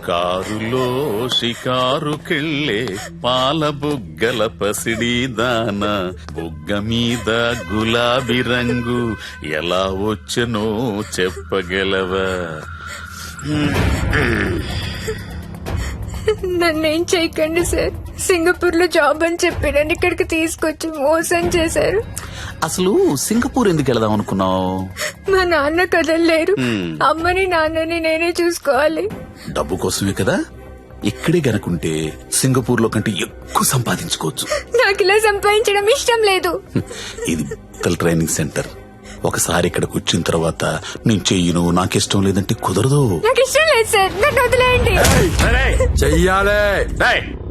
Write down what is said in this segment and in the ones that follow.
కారులో షికారుకెళ్ళే పాల బుగ్గల పసిడి దాన బుగ్గ మీద గులాబీ రంగు ఎలా వచ్చనో చెప్పగలవా? నన్నేం చేయకండి సార్. సింగపూర్ లో జాబ్ అని చెప్పి నన్ను ఇక్కడికి తీసుకొచ్చి మోసం చేశారు. అసలు సింగపూర్ ఎందుకు వెళదాం అనుకున్నావు? మా నాన్న కదలలేరు. అమ్మని నాన్నని నేనే చూసుకోవాలి. డబ్బు కోసమే కదా. ఇక్కడే గనుకుంటే సింగపూర్ లో కంటే ఎక్కువ సంపాదించుకోవచ్చు. నాకు ఇలా సంపాదించడం ఇష్టం లేదు. ఇది ట్రైనింగ్ సెంటర్. ఒకసారి ఇక్కడ కూర్చున్న తర్వాత నేను చెయ్యను, నాకిష్టం లేదంటే కుదరదు. నాకు ఇష్టం లేదు సార్, నన్ను వదిలేయండి. చెయ్యాలే.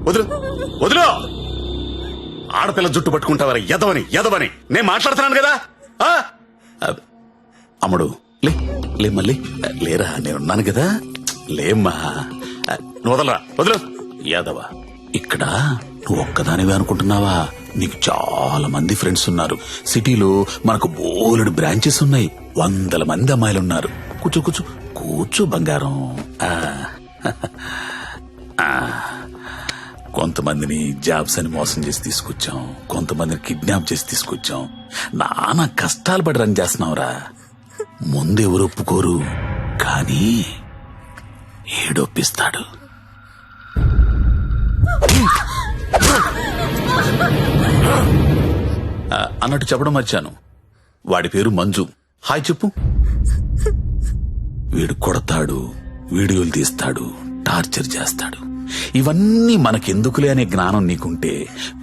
వదులు వదులు. ఆడపిల్ల జుట్టు పట్టుకుంటావరా? ఎదవని నేను మాట్లాడుతున్నాను కదా. అమ్ముడు లే మళ్ళీ లేరా, నేనున్నాను కదా. లేమ్మా, నువ్వు వదలరా, వదులు. యాదవ, ఇక్కడ నువ్వు ఒక్కదానివే అనుకుంటున్నావా? నీకు చాలా మంది ఫ్రెండ్స్ ఉన్నారు. సిటీలో మనకు బోలెడు బ్రాంచెస్ ఉన్నాయి. 100 మంది అమ్మాయిలున్నారు. కూర్చో కూర్చో కూర్చో బంగారం. కొంతమందిని జాబ్స్ అని మోసం చేసి తీసుకొచ్చాం, కొంతమందిని కిడ్నాప్ చేసి తీసుకొచ్చాం. నానా కష్టాలు పడి రన్ చేస్తున్నావురా. ముందెవరు ఒప్పుకోరు, కానీ ఏడొప్పిస్తాడు. అన్నట్టు చెప్పడం మర్చాను. వాడి పేరు మంజు. హాయ్ చెప్పు. వీడు కొడతాడు, వీడియోలు తీస్తాడు, టార్చర్ చేస్తాడు. ఇవన్నీ మనకెందుకులే అనే జ్ఞానం నీకుంటే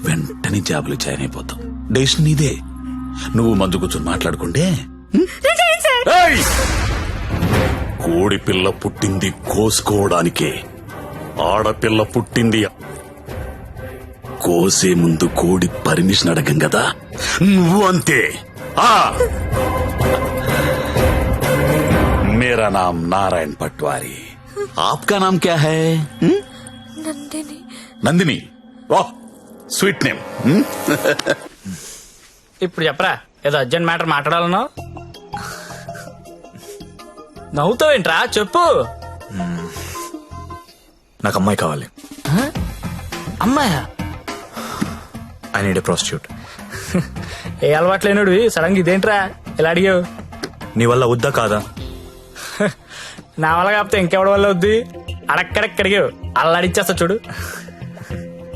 వెంటనే జాబులు జాయిన్ అయిపోతాం. డెసిషన్ నీదే. నువ్వు మంజు కూర్చొని మాట్లాడుకుంటే. కోడి పిల్ల పుట్టింది కోసుకోవడానికే, ఆడపిల్ల పుట్టింది కోసే ముందు కోడి పర్మిషన్ అడగం కదా. నువ్వు అంతే. मेरा नाम नारायण पटवारी, आपका नाम क्या है? నందిని. నందిని. ఓ స్వీట్ నేమ్. ఇప్పుడు చెప్పరా, ఏదో అర్జెంట్ మ్యాటర్ మాట్లాడాలన్నా. నవ్వుతావేంట్రా, చెప్పు. నాకు అమ్మాయి కావాలి. అమ్మాయా? I need a prostitute. ఏ అలవాటు లేనుడు సడన్ గా ఇదేంట్రా ఇలా అడిగావు? నీ వల్ల వద్దా కాదా? నా వల్ల కాకపోతే ఇంకెవడి వల్ల వద్ది? అడక్కడక్కడిగావు, అల్లాడిచ్చేస్తా చూడు.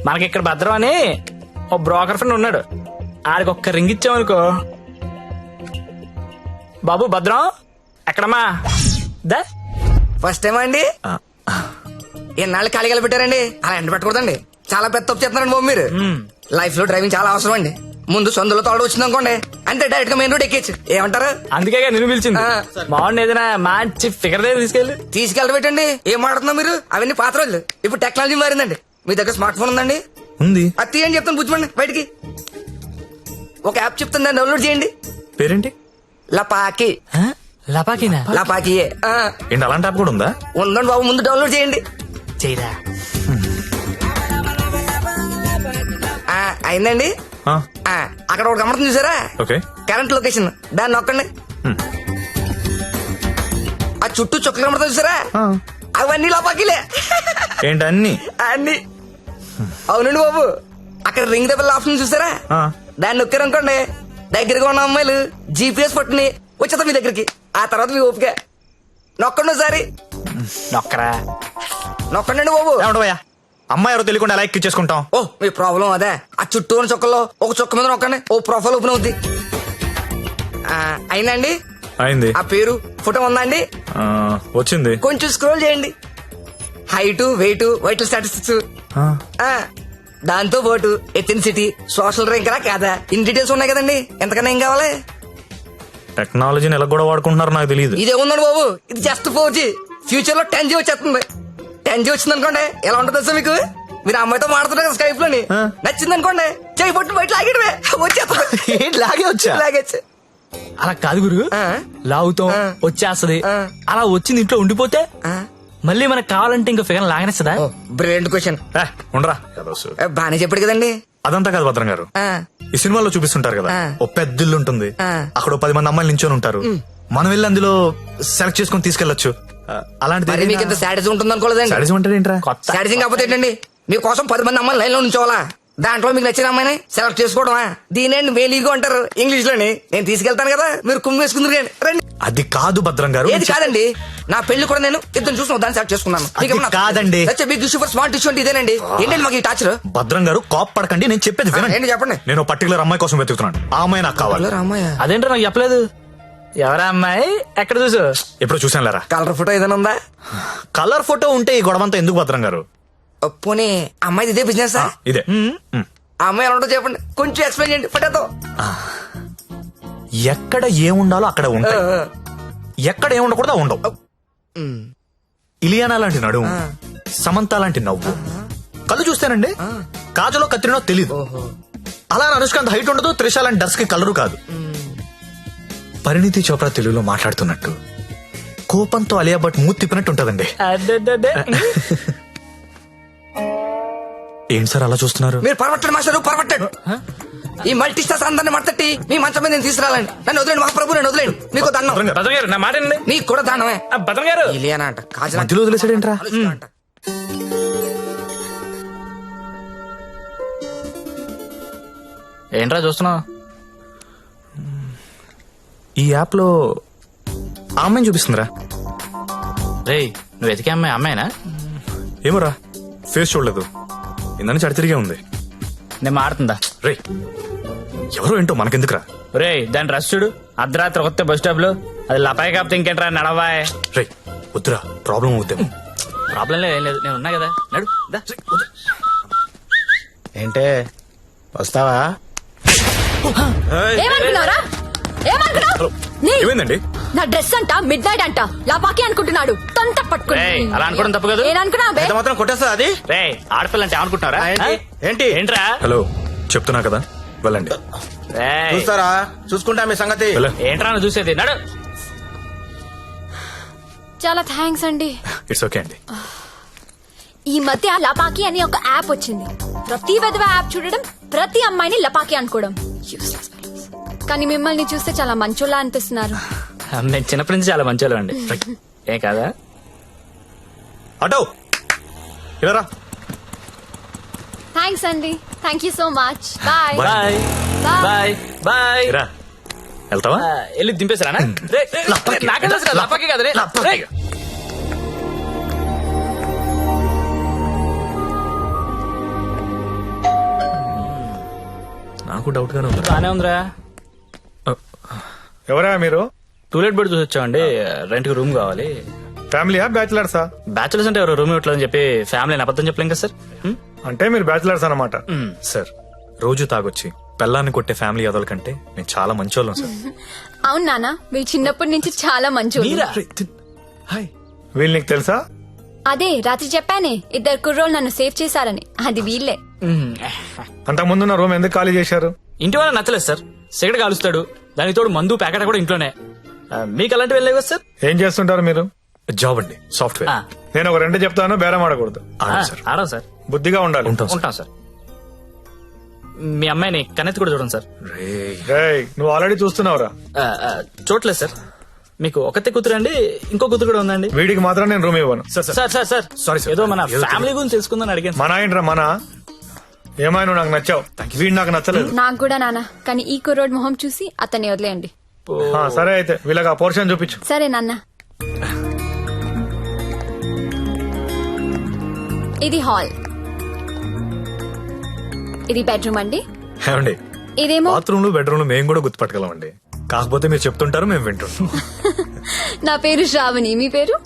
మనకి ఇక్కడ భద్రం అని ఓ బ్రోకర్ ఫ్రెండ్ ఉన్నాడు. ఆడికి ఒక్క రింగ్ ఇచ్చామనుకో. బాబు భద్రం ఎక్కడమ్మా? దా ఫస్ట్ టైం అండి. ఎన్నాళ్ళు ఖాళీగా పెట్టారండి, అలా ఎండ పెట్టకూడదండి. చాలా పెద్ద తప్పు చేస్తున్నారండి బాబు మీరు. లైఫ్ లో డ్రైవింగ్ చాలా అవసరం అండి. ముందు సొందులో తోడు వచ్చింది అనుకోండి, అంతే డైరెక్ట్ గా మెయిన్ రోడ్ ఎక్కేచ్చు. ఏమంటారు? అందుకే నిన్ను పిలిచింది. బాగుండి ఏదైనా మంచి ఫిగర్ దగ్గర తీసుకెళ్ళి పెట్టండి. ఏం మాట్లాడుతున్నా మీరు? అవన్నీ పాత రోజులు. ఇప్పుడు టెక్నాలజీ మారిందండి. మీ దగ్గర స్మార్ట్ ఫోన్ ఉందండి? ఉంది. అది తీయండి, చెప్తాను పుచ్చుకోండి బయటికి. ఒక యాప్ చెప్తాను, దాన్ని డౌన్లోడ్ చేయండి. పేరేంటి? లపాకి. లపాకినా? లపాకియే. ఏంటి అలాంటి యాప్ కూడా ఉందా? ఉందండి బాబు, ముందు డౌన్లోడ్ చేయండి. చేయరా. అయిందండి. అక్కడ ఒక గమనం చూసారా? ఓకే. కరెంట్ లొకేషన్, దాన్ని నొక్కండి. ఆ చుట్టూ చుక్కలు కనబడతా చూసారా? అవన్నీ లోపాకిలే. ఏంటి అన్ని? అన్ని. అవునండి బాబు, అక్కడ రింగ్ ద బెల్ ఆప్షన్ చూసారా? దాన్ని నొక్కారనుకోండి, దగ్గరగా ఉన్న అమ్మాయిలు జీపీఎస్ పట్టుని వచ్చేద్దాం మీ దగ్గరికి. ఆ తర్వాత మీ ఓపిక. నొక్కండి ఒకసారి. నొక్కరా. నొక్కండి బాబు. ఏమంటావయ్యా, అమ్మాయి ఎవరో తెలియకుండా ఎలా ఎక్కించేసుకుంటాం? ఓ మీ ప్రాబ్లం అదే. ఆ చుట్టూ ఉన్న చుక్కల్లో ఒక చుక్క మీద నొక్కండి, ఓ ప్రొఫైల్ ఓపెన్ అవుద్ది. అయిందండి? అయింది. ఆ పేరు ఫోటో ఉందా అండి? వచ్చింది. కొంచెం స్క్రోల్ చేయండి. హైట్, వెయిట్, వైటల్ స్టాటిస్టిక్స్, దాంతో పాటు ఎథెన్సిటీ, సోషల్ ర్యాంక్ రా కాదా, ఇన్ డీటెయిల్స్ ఉన్నాయి కదండి. ఎంతకన్నా ఏం కావాలి? టెక్నాలజీని ఎలా కూడా వాడుకుంటున్నారో నాకు తెలియదు. ఇదే ఉందండి బాబు, ఇది జస్ట్ 4G. ఫ్యూచర్ లో 10G వచ్చేస్తుంది. 10G వచ్చింది అనుకోండి, ఎలా ఉంటుంది సార్ మీకు? మీరు అమ్మాయితో మాడుతున్నారు కదా స్కైప్ లోని, నచ్చింది అనుకోండి, చేయి పట్టు బయట లాగేయడమే, వచ్చేస్తుంది. లాగే వచ్చా? లాగేచ్చు. అలా కాదు గురు, లాగుతాం వచ్చేస్తది. అలా వచ్చింది ఇంట్లో ఉండిపోతే మళ్ళీ మనకు కావాలంటే ఇంకా ఫిగర్ లాగనేస్తుందా? Brilliant question. ఉండరా, బానే చెప్పాడు కదండి. అదంతా కాదు భద్రం గారు, ఈ సినిమాలో చూపిస్తుంటారు కదా, ఓ పెద్ద ఇల్లు ఉంటుంది, అక్కడ 10 మంది అమ్మాయిలు నించొని ఉంటారు. మనం వెళ్ళి అందులో సెలెక్ట్ చేసుకుని తీసుకెళ్లొచ్చు. అలాంటిది మరి మీకు ఇంత శాడిజం ఉంటుంది అనుకోలేదండి. శాడిజం అంటే ఏంట్రా? కొత్త శాడిజం కాకపోతే ఏంటండి, మీకోసం 10 మంది అమ్మాయిలు లైన్ లో ఉంచోవాలా? దాంట్లో మీకు నచ్చిన అమ్మాయిని సెలెక్ట్ చేసుకోవడమా? దీనేండి మేలీగో అంటారు ఇంగ్లీష్ లోని. నేను తీసుకెళ్తాను కదా, మీరు కుమ్మి వేసుకుందరు రండి. అది కాదు భద్రం గారు. ఏది కాదండి, నా పెళ్లి కూడా నేను ఇద్దరు చూసిన దాన్ని సెలెక్ట్ చేసుకున్నాను. అది కాదండి. Big issue for smart issue అంటే ఇదేనండి. ఏంటండి మాకు ఈ టాచర్? భద్రం గారు కాప్ పడకండి, నేను చెప్పేది వినండి. ఏంటి చెప్పండి. నేను పర్టికులర్ అమ్మాయి కోసం వెతుకుతున్నాను. ఆ అమ్మాయి నాకు కావాలి. రామయ్య అదేంటో నాకు చెప్పలేదు. ఎవరా అమ్మాయి? ఎక్కడ చూసు? ఎప్పుడు చూసాను లేరా. కలర్ ఫోటో ఏదైనా ఉందా? కలర్ ఫోటో ఉంటే ఈ గొడవంతా ఎందుకు భద్రం గారు? పోనీ అమ్మాయిది ఇదే బిజినెస్? ఇదే. ఆ అమ్మాయి ఎలా ఉంటుందో చెప్పండి, కొంచెం ఎక్స్ప్లెయిన్ చేయండి ఫోటోతో. ఎక్కడ ఏముండాలో అక్కడ ఉంటాయి, ఎక్కడ ఏముండకూడదు ఉండవు. ఇలియానా లాంటి నడుము, సమంత లాంటి నవ్వు, కళ్ళు చూస్తేనండి కాజలో కత్తిరినో తెలీదు. అలా అనుష్కాంత్ హైట్ ఉండదు, త్రిష లాంటి డర్స్ కి కలరు కాదు. పరిణితి చోప్రా తెలుగులో మాట్లాడుతున్నట్టు కోపంతో అలియా భట్ మూతి తిప్పినట్టు ఉంటదండి. అడ్డడ్డడ్డే. ఏంటి సార్ అలా చూస్తున్నారు? మీరు పరమట్టండి మాస్టర్, పరమట్టండి. ఈ మల్టీ స్టార్స్ అందరిని మట్టట్టి మీ మంచం మీద నేను తీసుకురాలండి. నన్ను వదిలేండి మహాప్రభు, నన్ను వదిలేండి. మీకు దండం. భద్రం గారు నా మాట వినండి. నీకు కూడా దండమే. భద్రం గారు ఇలియానా అంట, కాజల్ మధ్యలో వదిలేసాడేంట్రా? అంట. ఏంట్రా చూస్తున్నావు? ఈ యాప్ లో ఆ అమ్మాయిని చూపిస్తుందిరా. రేయ్, నువ్వు వెతికే అమ్మాయి అమ్మాయినా? ఏమోరా, ఫేస్ చూడలేదు, ఇందని చడి తిరిగే ఉంది. నేను మాడుతుందా? రే ఎవరో ఏంటో మనకెందుకురా. రేయ్, దాని రష్ చూడు. అర్ధరాత్రి కొత్త బస్ స్టాప్ లో. అది లపాయి కాకపోతే ఇంకేంట్రా నడవాయ్. రే వద్దురా, ప్రాబ్లం అవుతాము. ప్రాబ్లం లేదు, ఏం లేదు, నేను ఉన్నా కదా. నడు దా. ఏంటే వస్తావా? ఏమనుకున్నారా? ఏమనుకున్నావు? నీ- ఏమైందండి? నా డ్రెస్ అంట మిడ్ నైట్ అంట లపాకి అనుకుంటున్నాడు. తొంత పట్టుకుని రేయ్, అలా అనుకోవడం తప్పు కదా. ఏమనుకున్నావు బే? ఎంత మాత్రం కొట్టేస్తా అది? రేయ్, ఆడపిల్ల అంటే ఏమనుకుంటున్నారా? ఏంటి? ఏంట్రా? హలో, చెప్తున్నా కదా, వెళ్ళండి. రేయ్, చూస్తారా? చూసుకుంటా మీ సంగతి. వెళ్ళ. ఏంట్రా నువ్వు చూసేది? నడు. చాలా థ్యాంక్స్ అండి. ఇట్స్ ఓకే అండి. ఈ మధ్య లపాకి అని ఒక యాప్ వచ్చింది. ప్రతి విధవ యాప్ చూడడం, ప్రతి అమ్మాయిని లపాకి అనుకోవడం. Useless fellows. కానీ మిమ్మల్ని చూస్తే చాలా మంచోళ్ళ అనిపిస్తున్నారు. మేము చిన్నప్పటి నుంచి చాలా మంచి అండి. ఏ కాదా? అటో ఇలా రా. థ్యాంక్స్ అండి. Thank you so much. Bye bye bye bye. రా, వెళ్తావా? వెళ్ళి దింపేసారా? నాకే తెలుసు లపాకి కదా. రేయ్. నాకు డౌట్ గానే ఉంది. బానే ఉందిరా. ఎవరా మీరు? టూలెట్ బెడ్ చూసి వచ్చామండి. రెంట్ కి రూమ్ కావాలి. ఫ్యామిలీయా బ్యాచిలర్సా? బ్యాచులర్స్ అంటే ఎవరు రూమ్ ఇవ్వట్లేదని చెప్పి ఫ్యామిలీ అబద్ధం చెప్పలేం కదా సార్. అంటే మీరు బ్యాచిలర్స్ అన్నమాట. సార్, రోజు తాగొచ్చి పెళ్ళాన్ని కొట్టే ఫ్యామిలీ అదల కంటే నేను చాలా మంచోళ్ళం సార్. అవును నాన్న, మీరు చిన్నప్పటి నుంచి చాలా మంచోళ్ళు. మీరా? హాయ్, వీళ్ళు నీకు తెలుసా? అదే రాత్రి చెప్పానే, ఇద్దరు కుర్రోళ్ళు నన్ను సేవ్ చేశారని. అది వీళ్ళే. అంతకుముందు నా రూమ్ ఎందుకు ఖాళీ చేశారు? ఇంటి వాళ్ళ నచ్చలేదు సార్. సిగరెట్ కాలుస్తాడు, దానికి తోడు మందు ప్యాకెట్ కూడా ఇంట్లోనే. మీకు అలాంటివి వెళ్ళలేవు కదా సార్. ఏం చేస్తుంటారు మీరు? జాబ్ అండి, సాఫ్ట్వేర్. ఆ. నేను ఒక రెండు చెప్తాను, బేరం ఆడకూడదు. ఆడం సార్. బుద్ధిగా ఉండాలి. ఉంటాం సార్. మీ అమ్మాయిని కన్నెత్తి కూడా చూడండి సార్. రేయ్, నువ్వు ఆల్రెడీ చూస్తున్నావురా. చూడలేదు సార్. మీకు ఒకతే కూతురు అండి, ఇంకో కూతురు కూడా ఉందండి. వీడికి మాత్రం నేను రూమ్ ఇవ్వను. Sir sir sir Sorry, sir. ఏదో మన ఏదో ఫ్యామిలీ గురించి తెలుసుకుందని అడిగాను. మన ఏంట్రా మన? ఏమైనా నాకు నచ్చావు, వీడు నాకు నచ్చలేదు. నాకు కూడా నాన్న, కానీ ఈ కుర్రోడ్ మొహం చూసి అతన్ని వదిలేయండి. సరే అయితే వీళ్ళకి ఆ పోర్షన్ చూపించు. సరే నాన్న. ఇది హాల్, ఇది బెడ్రూమ్ అండి. ఏమండి, ఇదేమో బాత్రూమ్ లో బెడ్రూమ్ లో మేము కూడా గుర్తుపట్టగలం అండి. కాకపోతే మీరు చెప్తుంటారు, మేము వింటుంటాం. నా పేరు శ్రావణి, మీ పేరు?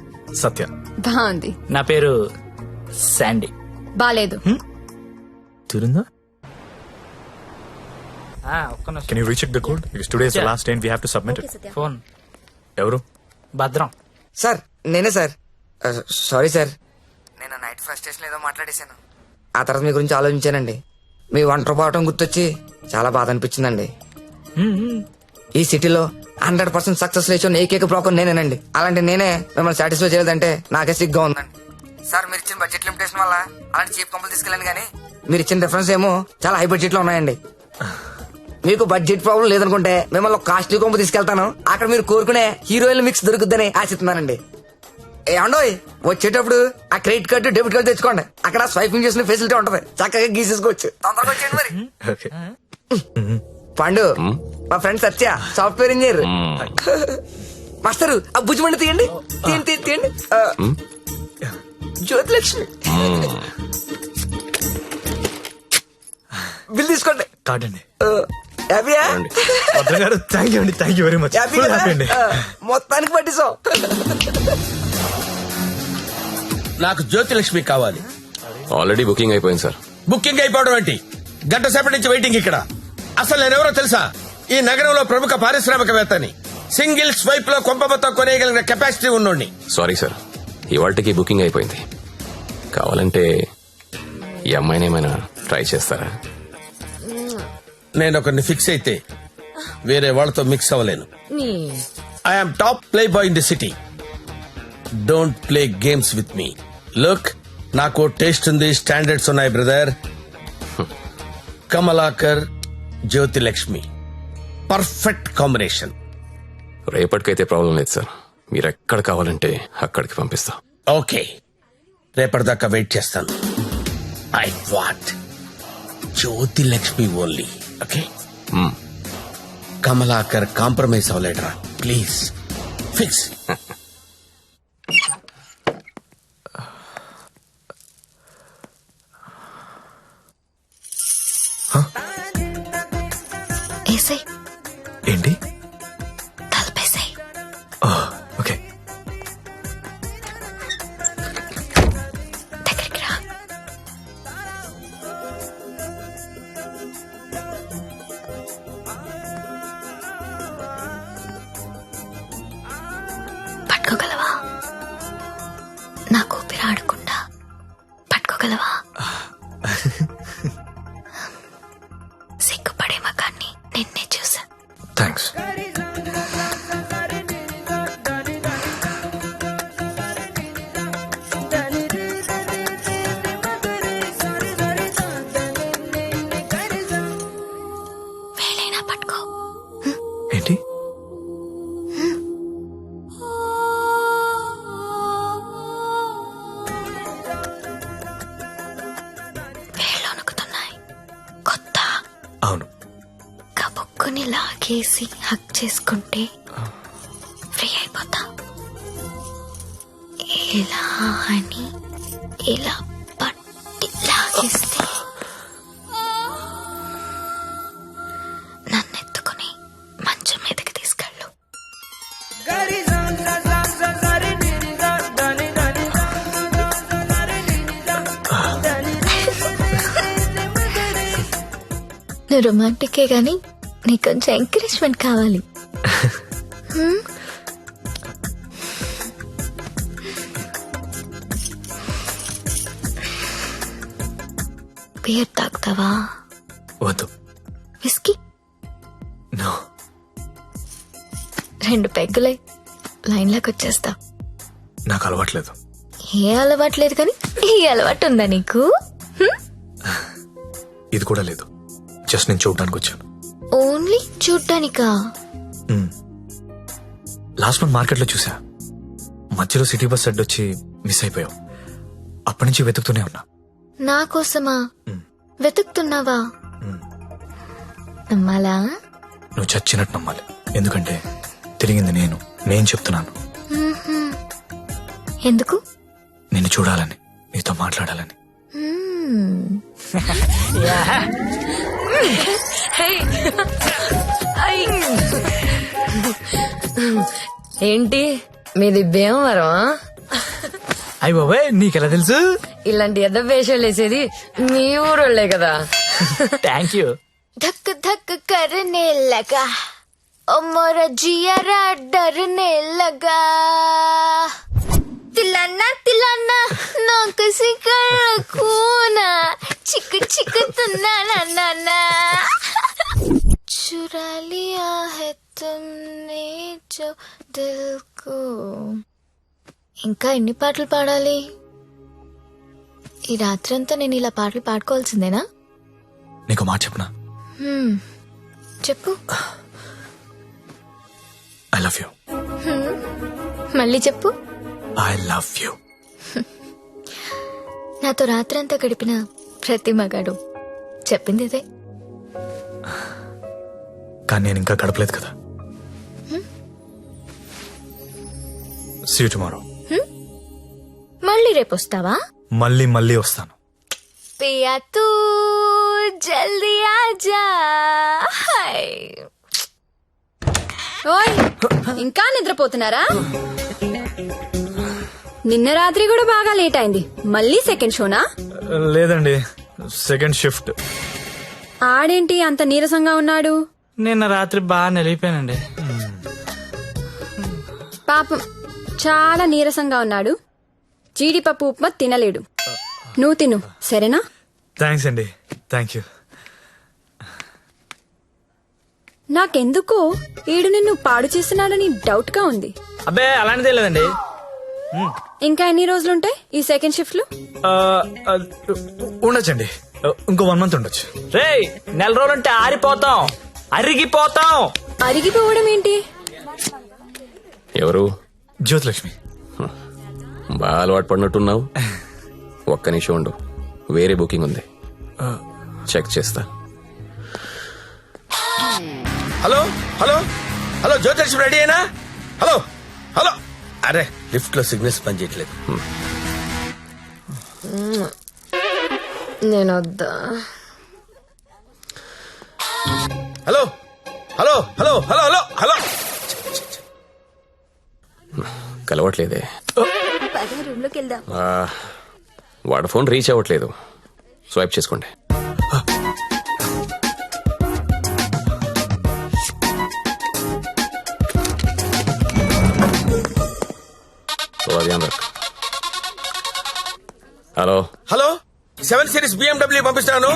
సత్య. బాగుంది. నా పేరు శాండీ. బాలేదు. తిరుందా? ఒక్క నిమిషం. Can you recheck the code? Today is the last day we have to submit it. Phone. ఎవరు? భద్రం. సార్ నేనే సార్. సారీ సార్, నేను నైట్ ఫ్రస్ట్రేషన్ ఏదో మాట్లాడేశాను. ఆ తర్వాత మీ గురించి ఆలోచించానండి. మీ ఒంటరి పోవటం గుర్తొచ్చి చాలా బాధ అనిపించిందండి. ఈ సిటీలో 100% సక్సెస్ రేషియో ఏకైక బ్రోకర్ నేనేనండి. అలాంటి నేనే మిమ్మల్ని సాటిస్ఫై చేయలేదంటే నాకే సిగ్గా ఉందండి. సార్, మీరు ఇచ్చిన బడ్జెట్ లిమిటేషన్ వల్ల అలాంటి చీప్ కంపెనీ తీసుకెళ్ళాను, కానీ మీరు ఇచ్చిన రిఫరెన్స్ ఏమో చాలా హై బడ్జెట్ లో ఉన్నాయండి. మీకు బడ్జెట్ ప్రాబ్లం లేదనుకుంటే మిమ్మల్ని ఒక కాస్ట్లీ కొంపు తీసుకెళ్తాను. అక్కడ మీరు కోరుకునే హీరోయిన్ మిక్స్ దొరుకుద్దని ఆశిస్తున్నానండి. ఏమండో వచ్చేటప్పుడు ఆ క్రెడిట్ కార్డు డెబిట్ కార్డు తెచ్చుకోండి. అక్కడ స్వైపింగ్ చేసిన ఫెసిలిటీ ఉంటది, చక్కగా గీసేసుకోవచ్చు. తొందరగా వచ్చేయండి మరి. ఓకే. పండు మా ఫ్రెండ్ సత్య సాఫ్ట్వేర్ ఇంజనీర్. మాస్టరు ఆ భుజమండి తీయండి, తీయండి తీయండి. జ్యోతిలక్ష్మి బిల్ తీసుకోండి. కార్డ్ అండి. హ్యాపీయా? భద్రం గారు థ్యాంక్ యూ అండి, thank you very much. Happy full happy అండి. మొత్తానికి పట్టిస్తాం. నాకు జ్యోతిలక్ష్మి కావాలి. ఆల్రెడీ బుకింగ్ అయిపోయింది సార్. బుకింగ్ అయిపోవడం ఏంటి? గంట సేపటి నుంచి వెయిటింగ్ ఇక్కడ. అసలు నేనెవరో తెలుసా? ఈ నగరంలో ప్రముఖ పారిశ్రామికవేత్తని. సింగిల్ స్వైప్ లో కొంప మొత్తం కొనేయగలిగిన కెపాసిటీ ఉన్నోడిని. సారీ సార్, ఇవాళకి బుకింగ్ అయిపోయింది. కావాలంటే ఈ అమ్మాయిని ఏమైనా ట్రై చేస్తారా? నేను ఒకరిని ఫిక్స్ అయితే వేరే వాళ్ళతో మిక్స్ అవ్వలేను. I'm top playboy in the city. Don't play games with me. Look, నాకు టేస్ట్ ఉంది, స్టాండర్డ్స్ ఉన్నాయి brother. Kamalakar, Jyotilakshmi, perfect combination. రేపటికైతే ప్రాబ్లం లేదు సార్, మీరు ఎక్కడ కావాలంటే అక్కడికి పంపిస్తా. ఓకే, రేపటిదాకా వెయిట్ చేస్తాను. I want Jyotilakshmi only. Okay, Kamalakar compromise అవ్వలేడరా ప్లీజ్. ఫిక్స్. ఏసై ఏంటి? తలపేసై. ఓకే. దగ్గరికి రా. పట్టుకోగలవా? నాకు ఊపిరి ఆడకుండా పట్టుకోగలవా? సిగ్గుపడే మగాన్ని నిన్నే చూసా. థ్యాంక్స్. వేలైనా పట్టుకో. ఏంటి? వేళ్ళు వణుకుతున్నాయి. కొత్త అవును. కబుక్కుని లాగేసి హక్ చేసుకుంటే ఫ్రీ అయిపోతా. ఇలా అని ఇలా పట్టి లాగేస్తే నన్నెత్తుకుని మంచం మీదకి తీసుకెళ్ళు. నువ్వు రొమాంటికే గాని నీకు కొంచెం ఎంకరేజ్మెంట్ కావాలి. బియర్ తాగుతావా? వద్దు. విస్కీ? నో. 2 పెగ్గులై లైన్లోకి వచ్చేస్తా. నాకు అలవాట్లేదు. ఏ అలవాట్లేదు కానీ ఈ అలవాటు ఉందా నీకు? ఇది కూడా లేదు. జస్ట్ నేను చూడడానికి వచ్చాను. ఓన్లీ చూడ్డానికా? లాస్ట్ మంత్ మార్కెట్ లో చూసా. మధ్యలో సిటీ బస్ అడ్డొచ్చి మిస్ అయిపోయావు. అప్పటి నుంచి వెతుకుతూనే ఉన్నా. నా కోసమా వెతుకుతున్నావా? నమ్మాలా? నువ్వు చచ్చినట్టు నమ్మాలి. ఎందుకంటే తిరిగింది నేను చెప్తున్నాను. ఎందుకు? నిన్ను చూడాలని, నీతో మాట్లాడాలని. ఏంటి మీది భీమవరం? అయ్య బాబాయ్, నీకెలా తెలుసు? ఇలాంటి ఎద్ద వేషాలు వేసేది మీ ఊరోళ్లే కదా. Thank you. धक धक करने लगा ओ मोरा जियारा डरने लगा. तिलाना तिलाना ना किसी कूना चिक चिक तुना ना ना ना चुरा लिया है तुमने जो दिल को. ఇంకా ఎన్ని పాటలు పాడాలి? ఈ రాత్రంతా నేను ఇలా పాటలు పాడుకోవాల్సిందేనా? నీకు మాట చెప్పనా? చెప్పు. I love you. మళ్ళీ చెప్పు. I love you. నాతో రాత్రంతా గడిపిన ప్రతి మగాడు చెప్పింది ఇదే. కానీ నేను ఇంకా గడపలేదు కదా. See you tomorrow. మళ్ళీ రేపు వస్తావా? మళ్ళీ మళ్ళీ వస్తాను. పియా తూ జల్దీ ఆజా. హై. ఓయ్ ఇంకా నిద్రపోతున్నారా? నిన్న రాత్రి కూడా బాగా లేట్ అయింది. మళ్ళీ సెకండ్ షోనా? లేదండి, సెకండ్ షిఫ్ట్. ఆడేంటి అంత నీరసంగా ఉన్నాడు? నిన్న రాత్రి బాగా నిలిగిపోయానండి. పాపం చాలా నీరసంగా ఉన్నాడు. జీడిపప్పు ఉప్మా తినలేడు. నువ్వు తిను సరేనా? థ్యాంక్స్ అండి, థ్యాంక్ యూ. నాకెందుకో ఈడు నిన్ను పాడు చేస్తున్నాడని డౌట్ గా ఉంది. అబ్బే అలాంటిదే లేదండి. ఇంకా ఎన్ని రోజులుంటాయి ఈ సెకండ్ షిఫ్ట్ లో? ఉండొచ్చండి, ఇంకో 1 month ఉండొచ్చు. రేయ్ నెల రోజులంటే ఆరిపోతాం, అరిగిపోతాం. అరిగిపోవడం ఏంటి? ఎవరు? జ్యోతిలక్ష్మి. బాగా అలవాటు పడినట్టున్నావు. ఒక్క నిమిషం ఉండు, వేరే బుకింగ్ ఉంది, చెక్ చేస్తా. Hello hello hello, Jyotilakshmi ready అయినా? Hello hello. అరే లిఫ్ట్ లో సిగ్నల్స్ పనిచేయట్లేదు. నేను వద్దా? Hello hello hello hello hello hello. కలవట్లేదే. ఆ, వాడి ఫోన్ రీచ్ అవ్వట్లేదు. స్వైప్ చేసుకోండి. హలో హలో, 7 Series BMW పంపిస్తున్నాను.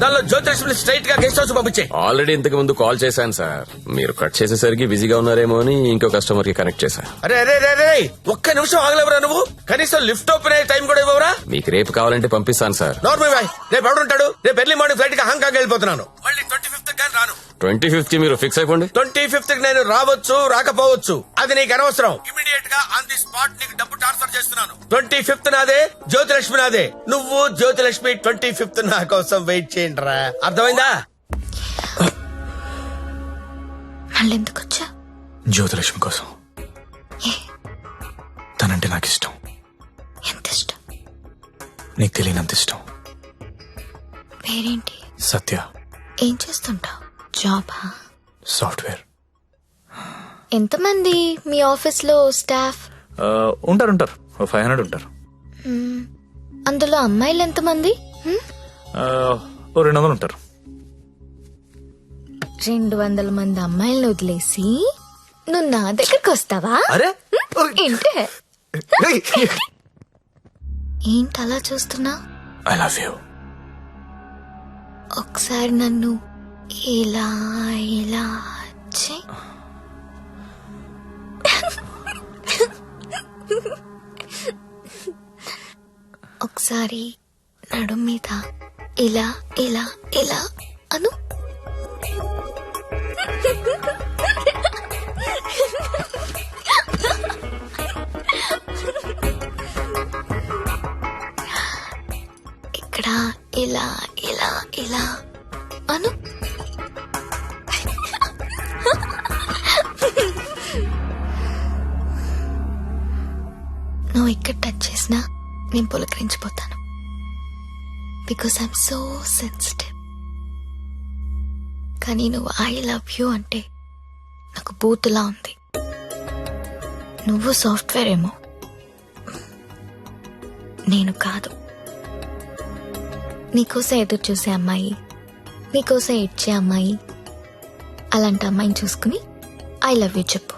దానిలో జ్యోతిలక్ష్మి స్ట్రైట్ గా గెస్ట్ హౌస్ పంపించే. ఆల్రెడీ ఇంతకు ముందు కాల్ చేశాను సార్. మీరు కట్ చేసేసరికి బిజీగా ఉన్నారేమో అని ఇంకో కస్టమర్ కి కనెక్ట్ చేశా. అరే అరే అరే అరే, ఒక్క నిమిషం ఆగలేవరా నువ్వు? కనీసం లిఫ్ట్ ఓపెన్ అయ్యే టైం కూడా ఇవ్వరా? మీకు రేపు కావాలంటే పంపిస్తాను సార్. నార్మల్ బాయ్, రేపు ఎవడుంటాడు? రేపు ఎర్లీ మార్నింగ్ ఫ్లైట్ గా హాంకాంగ్ వెళ్ళిపోతున్నాను. మళ్ళీ 25th కానీ రాను. 25th కి మీరు ఫిక్స్ అయిపోండి. 25th కి నేను రావచ్చు రాకపోవచ్చు, అది నీకు అనవసరం. ఇమీడియట్ గా ఆన్ ది స్పాట్ నీకు డబ్బు ట్రాన్స్ఫర్ చేస్తున్నాను. 25th నాదే, జ్యోతిలక్ష్మి నాదే. నువ్వు జ్యోతిలక్ష్మి 25th నా కోసం వెయిట్ చేయండి రా. అర్థమైందా? మళ్ళీ ఎందుకు వచ్చా? జ్యోతిలక్ష్మి కోసం. తనంటే నాకు ఇష్టం. ఎంత ఇష్టం? నీకు తెలియనంత ఇష్టం. పేరేంటి? సత్య. ఏం చేస్తుంటావు? జాబా? సాఫ్ట్వేర్. ఎంతమంది మీ ఆఫీస్ లో స్టాఫ్? ఉంటారు 500 ఉంటారు. అందులో అమ్మాయిలు ఎంతమంది? 200 ఉంటారు. 200 మంది అమ్మాయిలను వదిలేసి నువ్వు నా దగ్గరకు వస్తావా? అరే ఏంటి ఏంటి అలా చూస్తున్నా? I love you. ఒకసారి నన్ను ఇలా ఇలా చెయ్. ఒకసారి నడు మీద ఇలా ఇలా ఇలా అను. ఇక్కడ ఇలా ఇలా ఇలా అను. నువ్వు ఇక్కడ టచ్ చేసినా నేను పులకరించిపోతాను. Because I'm so sensitive. కానీ నువ్వు ఐ లవ్ యూ అంటే నాకు బూతులా ఉంది. నువ్వు సాఫ్ట్వేర్ ఏమో, నేను కాదు. నీకోసం ఎదురు చూసే అమ్మాయి, నీకోసం ఇచ్చే అమ్మాయి, అలాంటి అమ్మాయిని చూసుకుని ఐ లవ్ యూ చెప్పు,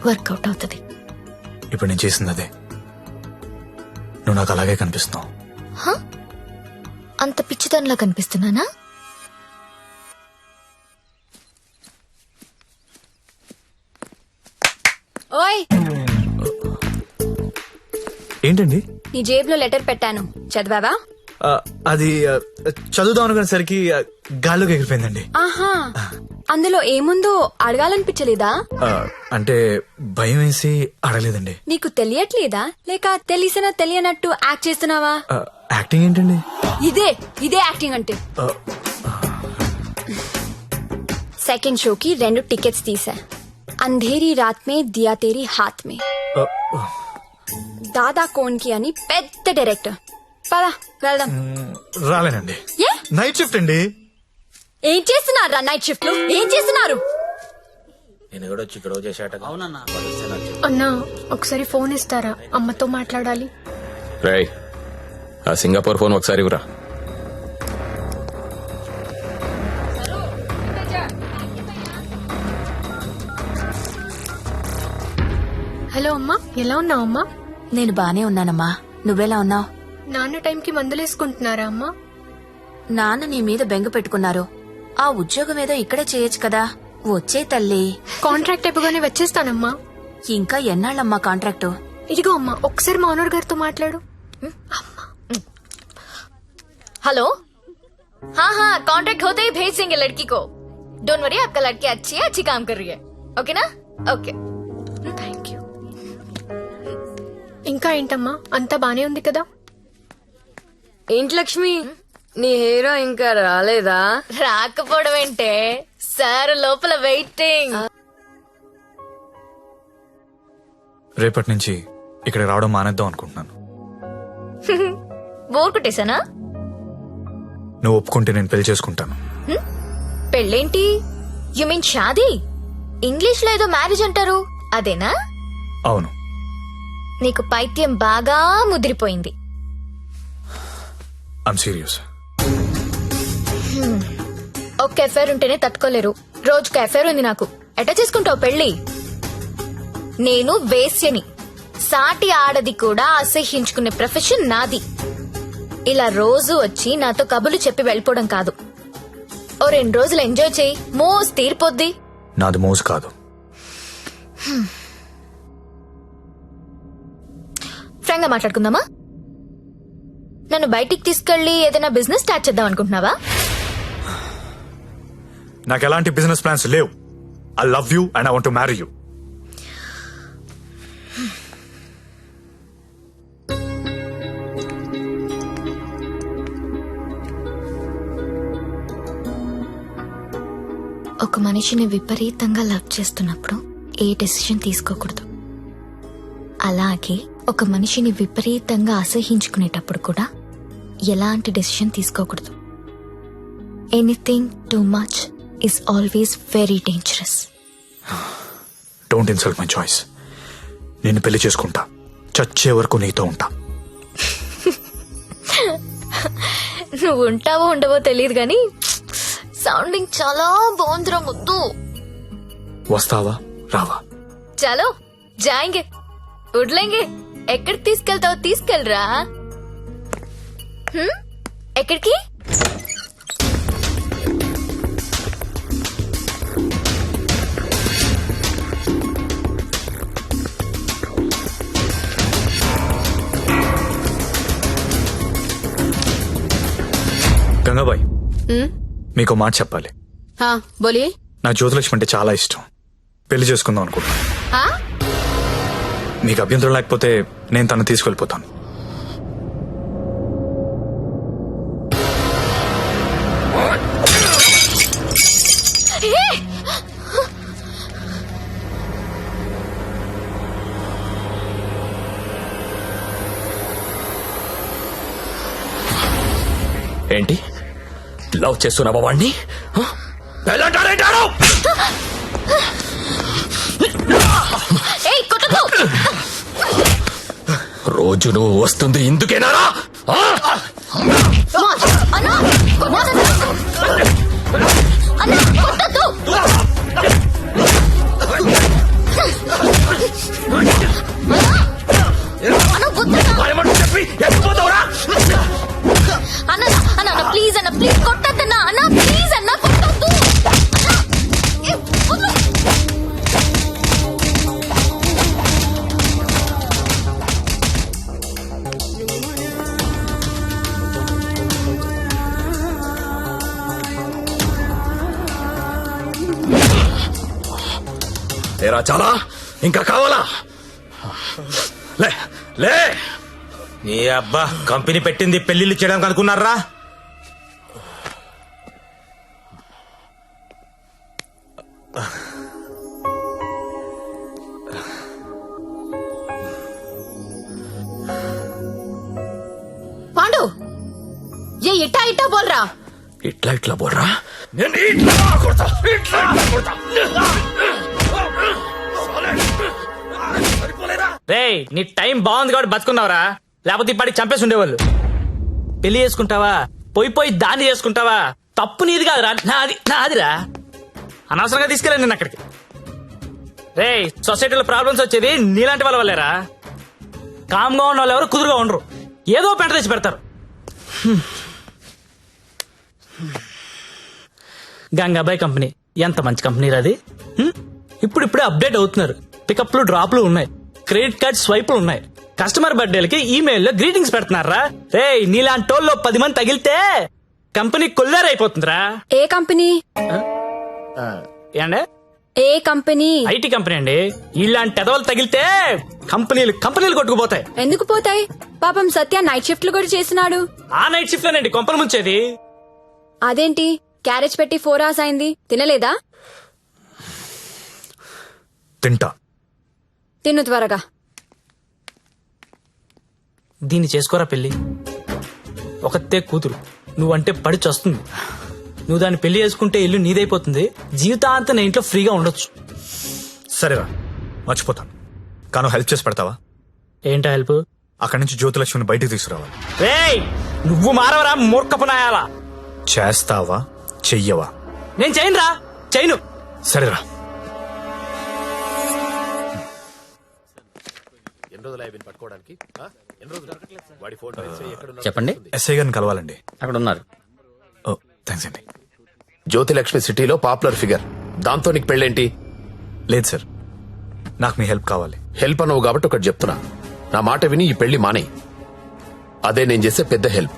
వర్కౌట్ అవుతుంది. ఇప్పుడు నేను చేసింది అదే. నువ్వు నాకు అలాగే కనిపిస్తున్నావు. అంత పిచ్చితనంలా కనిపిస్తున్నానా? ఓయ్ ఏంటండి? నీ జేబులో లెటర్ పెట్టాను, చదివావా? అది చదువుదాం అనుకునేసరికి గాల్లోకి ఎగిరిపోయిందండి. ఆహా, అందులో ఏముందో అడగాలనిపించలేదా? అంటే భయం వేసి అడగలేదండి. నీకు తెలియట్లేదా లేక తెలిసినా తెలియనట్టు యాక్ట్ చేస్తున్నావా? యాక్టింగ్ ఏంటండి? ఇదే యాక్టింగ్ అంటే. సెకండ్ షోకి 2 టికెట్స్ తీసా. అంధేరి రాత్ మే దియా తేరీ హాత్ మే. దాదా కోన్కి అని పెద్ద డైరెక్టర్. పదా వెళ్దాం. రాలేనండి. ఏ? నైట్ షిఫ్ట్ అండి. ఏం చేస్తున్నారు నైట్ షిఫ్ట్ లో? ఏం చేస్తున్నారు? నేను కూడా వచ్చి ఇక్కడ చేశాట. అన్నా ఒకసారి ఫోన్ ఇస్తారా? అమ్మతో మాట్లాడాలి. రేయ్ ఆ సింగపూర్ ఫోన్ ఒకసారి ఇవ్వరా. హలో అమ్మా, ఎలా ఉన్నావు అమ్మా? నేను బానే ఉన్నానమ్మా, నువ్వెలా ఉన్నావు? నాన్న టైంకి మందులేసుకుంటున్నారా అమ్మా? నాన్న నీ మీద బెంగ పెట్టుకున్నారు. ఆ ఉద్యోగం ఏదో ఇక్కడే చేయొచ్చు కదా. వచ్చే తల్లి. కాంట్రాక్ట్ అయిపోగానే వచ్చేస్తానమ్మా. ఇంకా ఎన్నాళ్ళమ్మా కాంట్రాక్టు? ఇదిగో అమ్మా, ఒకసారి మా ఓనర్ గారితో మాట్లాడు. हेलो हाँ हाँ कॉन्ट्रैक्ट होते ही भेज देंगे लड़की को. डोंट वरी आपका लड़की अच्छी है, अच्छी काम कर रही है. ओके ना? ओके. Thank you. ఇంకా ఏంటమ్మా, అంతా బానే ఉంది కదా? ఏంటి లక్ష్మి, నీ హీరో ఇంకా రాలేదా? రాకపోవడం ఏంటే, సార్ లోపల వెయిటింగ్. రేపటి నుంచి ఇక్కడ రావడం మానేద్దాం అనుకుంటున్నాను. బోర్ కొట్టేశానా? నువ్వు ఒప్పుకుంటే నేను పెళ్లి చేసుకుంటాను. పెళ్ళేంటి? You mean shaadi? ఇంగ్లీష్ లో ఏదో మ్యారేజ్ అంటారు, అదేనా? అవును. నీకు పైత్యం బాగా ముదిరిపోయింది. I'm serious. ఒక్క ఎఫైర్ ఉంటేనే తట్టుకోలేరు, రోజుకు ఎఫైర్ ఉంది నాకు. ఎట్లా చేసుకుంటావు పెళ్లి? నేను వేశ్యని, సాటి ఆడది కూడా అసహ్యించుకునే ప్రొఫెషన్ నాది. ఇలా రోజు వచ్చి నాతో కబులు చెప్పి వెళ్ళిపోవడం కాదు. ఓ 2 రోజులు ఎంజాయ్ చేయి, మోస్ తీరిపోద్ది. నాది మోజు కాదు. ఫ్రాంక్ గా మాట్లాడుకుందామా? నన్ను బయటికి తీసుకెళ్లి ఏదైనా బిజినెస్ స్టార్ట్ చేద్దాం అనుకుంటున్నావా? నాకు ఎలాంటి బిజినెస్ ప్లాన్స్ లేవు. I love you and I want to marry you. ఒక మనిషిని విపరీతంగా లవ్ చేస్తున్నప్పుడు ఏ డెసిషన్ తీసుకోకూడదు. అలాగే ఒక మనిషిని విపరీతంగా అసహించుకునేటప్పుడు కూడా ఎలాంటి డెసిషన్ తీసుకోకూడదు. Anything too much is always very dangerous. Don't insult my choice. నేను పెళ్లి చేసుకుంటా, చచ్చే వరకు నీతో ఉంటా. నువ్వు ఉంటావో ఉండవో తెలియదు గాని సౌండింగ్ చాలా బాగుందిరా ముద్దు. వస్తావా రావా? చలో జాయింగే, వడ్లేంగే. ఎక్కడికి తీసుకెళ్తావో తీసుకెళ్ళరా. ఎక్కడికి? గంగాబాయ్, మీకు మాట చెప్పాలి. हाँ बोलिए. నా జ్యోతిలక్ష్మి అంటే చాలా ఇష్టం. పెళ్లి చేసుకుందాం అనుకుంటున్నా. हाँ మీకు అభ్యంతరం లేకపోతే నేను తను తీసుకెళ్ళిపోతాను. ఏంటి లవ్ చేస్తున్నావా వాణ్ణి? రోజు నువ్వు వస్తుంది ఇందుకేనారా? అన్న ప్లీజ్ అన్న, ప్లీజ్ కొట్టద్దన్నా అన్న, ప్లీజ్ అన్న కొట్టద్దు. తేరా చాలా ఇంకా కావాలా లే లే ఏ అబ్బా కంపెనీ పెట్టింది పెళ్లిళ్ళు చేయడానికి అనుకున్నారా? పాండు ఏ ఇట్టా ఇట్టా బోల్రా. ఇట్లా ఇట్లా బోర్రా నేను ఇట్లా కొడతా ఇట్లా కొడతా రేయ్ నీ టైం బాగుంది కాబట్టి బతుకున్నావురా, లేకపోతే ఇప్పటికి చంపేసి ఉండేవాళ్ళు. పెళ్లి చేసుకుంటావా, పోయి దాన్ని చేసుకుంటావా, తప్పు నీది కాదురా, నాదిరా. అనవసరంగా తీసుకెళ్ళాను నేను అక్కడికి. రేయ్ సొసైటీలో ప్రాబ్లమ్స్ వచ్చేది నీలాంటి వాళ్ళ వల్లేరా. కామ్గా ఉన్న వాళ్ళు ఎవరు కుదురుగా ఉండరు, ఏదో పెంట తెచ్చి పెడతారు. గంగాబాయ్ కంపెనీ ఎంత మంచి కంపెనీ అది. ఇప్పుడిప్పుడే అప్డేట్ అవుతున్నారు. పికప్లు డ్రాప్లు ఉన్నాయి, క్రెడిట్ కార్డ్ స్వైపులు ఉన్నాయి, కస్టమర్ బర్త్డేలకి ఈమెయిల్లో గ్రీటింగ్స్ పెడుతున్నారా. రే నీలాంటి వాళ్ళు 10 మంది తగిలితే కంపెనీ కొల్లారైపోతుందిరా. ఏ కంపెనీ? ఏండే ఏ కంపెనీ? ఐటీ కంపెనీ అండి. ఇలాంటి ఎదవలు తగిలితే కంపెనీలు కొట్టుకుపోతాయి. ఎందుకు పోతాయి? పాపం సత్య నైట్ షిఫ్ట్లు కూడా చేసినాడు. ఆ నైట్ షిఫ్ట్ లోనండి కొంపలు ముంచేది. అదేంటి క్యారేజ్ పెట్టి 4 hours అయింది, తినలేదా? తింటా. తిను త్వరగా. దీన్ని చేసుకోరా పెళ్లి. ఒకతే కూతురు, నువ్వంటే పడి చస్తుంది. నువ్వు దాన్ని పెళ్లి చేసుకుంటే ఇల్లు నీదైపోతుంది, జీవితాంతం నా ఇంట్లో ఫ్రీగా ఉండొచ్చు. సరేరా, మర్చిపోతాను. కాను హెల్ప్ చేసి పెడతావా? ఏంటా హెల్ప్? అక్కడి నుంచి జ్యోతిలక్ష్మిని బయటికి తీసుకురావాలి. రేయ్ నువ్వు మారవరా మూర్ఖపు నాయాలా. చేస్తావా చెయ్యవా? నేను చేయనురా, చేయను. సరేరా. చెప్పండి. ఎస్ఐ గారిని కలవాలండి. అక్కడ ఉన్నారు. ఓ థ్యాంక్స్ అండి. జ్యోతిలక్ష్మి సిటీలో పాపులర్ ఫిగర్, దాంతో నీకు పెళ్ళేంటి? లేదు సార్, నాకు మీ హెల్ప్ కావాలి. హెల్ప్ అనవు కాబట్టి ఒకటి చెప్తున్నా, నా మాట విని ఈ పెళ్లి మానే. అదే నేను చేసే పెద్ద హెల్ప్.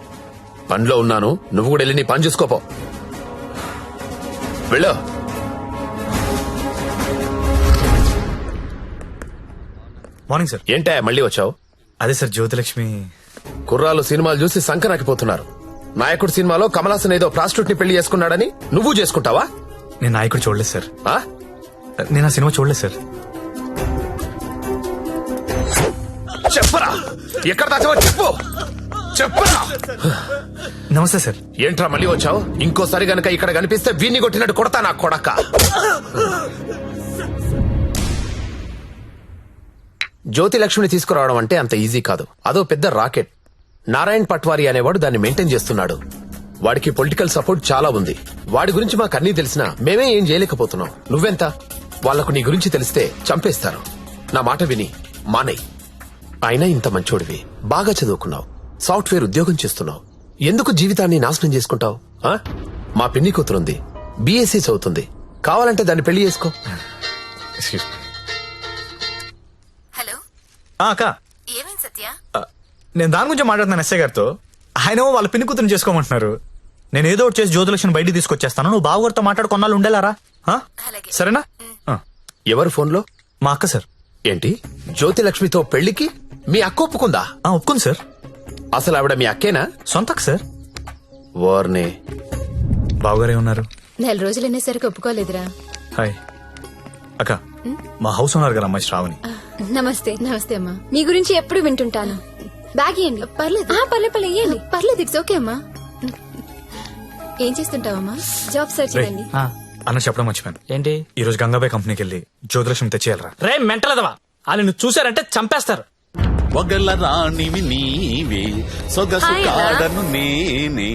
పనిలో ఉన్నాను, నువ్వు కూడా వెళ్ళి నీ పని చూసుకోపో. వెళ్ళు. Morning sir. ఏంటా మళ్ళీ వచ్చావు? అదే సార్, జ్యోతిలక్ష్మి కుర్రాలు సినిమాలు చూసి సంకరాకిపోతున్నారు. నాయకుడు సినిమాలో కమలాసన్ ఏదో ప్రాస్టిట్యూట్ ని పెళ్లి చేసుకున్నాడని నువ్వు చేసుకుంటావా? నేను నాయకుడు చూడలేదు సార్. ఆ? నేను ఆ సినిమా చూడలేదు సార్. చెప్పరా, ఎక్కడ దాచావో చెప్పు. చెప్పరా. నమస్తే సార్. ఏంట్రా మళ్ళీ వచ్చావు? ఇంకోసారి గనక ఇక్కడ కనిపిస్తే వీణ్ణి కొట్టినట్టు కొడతా నా కొడక. జ్యోతిలక్ష్మిని తీసుకురావడం అంటే అంత ఈజీ కాదు. అదో పెద్ద రాకెట్. నారాయణ్ పట్వారి అనేవాడు దాన్ని మెయింటైన్ చేస్తున్నాడు. వాడికి పొలిటికల్ సపోర్ట్ చాలా ఉంది. వాడి గురించి మాకు అన్నీ తెలిసినా మేమే ఏం చేయలేకపోతున్నాం. నువ్వెంత? వాళ్లకు నీ గురించి తెలిస్తే చంపేస్తారు. నా మాట విని మానేయ్. అయినా ఇంత మంచోడివి, బాగా చదువుకున్నావు, సాఫ్ట్వేర్ ఉద్యోగం చేస్తున్నావు, ఎందుకు జీవితాన్ని నాశనం చేసుకుంటావు? మా పిన్ని కూతురుంది, బీఎస్సీ చదువుతుంది, కావాలంటే దాన్ని పెళ్లి చేసుకో. హలో అక్క, ఏమేం సత్య? నేను దాని గురించి మాట్లాడుతున్నాను ఎస్ఐ గారితో. ఆయన వాళ్ళ పిన్ని కూతురు చేసుకోమంటున్నారు. నేను ఏదో ఒకటి చేసి జ్యోతిలక్ష్మిని బయటికి తీసుకొచ్చేస్తాను. నువ్వు బావగారితో మాట్లాడు, కొన్నాళ్ళు ఉండేలారా? అలాగే. సరేనా? ఎవరు ఫోన్లో? మా అక్క సార్. ఏంటి, జ్యోతిలక్ష్మితో పెళ్లికి మీ అక్క ఒప్పుకుందా? ఒప్పుకుంది సార్. అసలు ఆవిడ మీ అక్కేనా? సొంత అక్క సార్. వార్నే. బావగారే ఉన్నారు. 4 రోజులు అనేసరికి ఒప్పుకోలేదురా. హాయ్ అక్క, మా హౌస్ ఓనర్ గారు అమ్మాయి శ్రావణి. నమస్తే. నమస్తే అమ్మా. మీ గురించి ఎప్పుడు వింటుంటాను. బ్యాగ్ ఇవ్వండి. పర్లేదు పర్లేదు ఇవ్వండి. పర్లేదు, ఇట్స్ ఓకే అమ్మా. ఏం చేస్తుంటావమ్మా? జాబ్ సర్చ్ అండి. ఆ, అన్న చెప్పడం మర్చిపోయాను. ఏంటి? ఈ రోజు గంగాబాయ్ కంపెనీకి వెళ్ళి జ్యోతిలక్ష్మి తెచ్చేయాలరా. రే మెంటలదవా, వాళ్ళు నువ్వు చూసారంటే చంపేస్తారు. ఒగల రాణివి నీవే, సొగసు కాడను నేనే,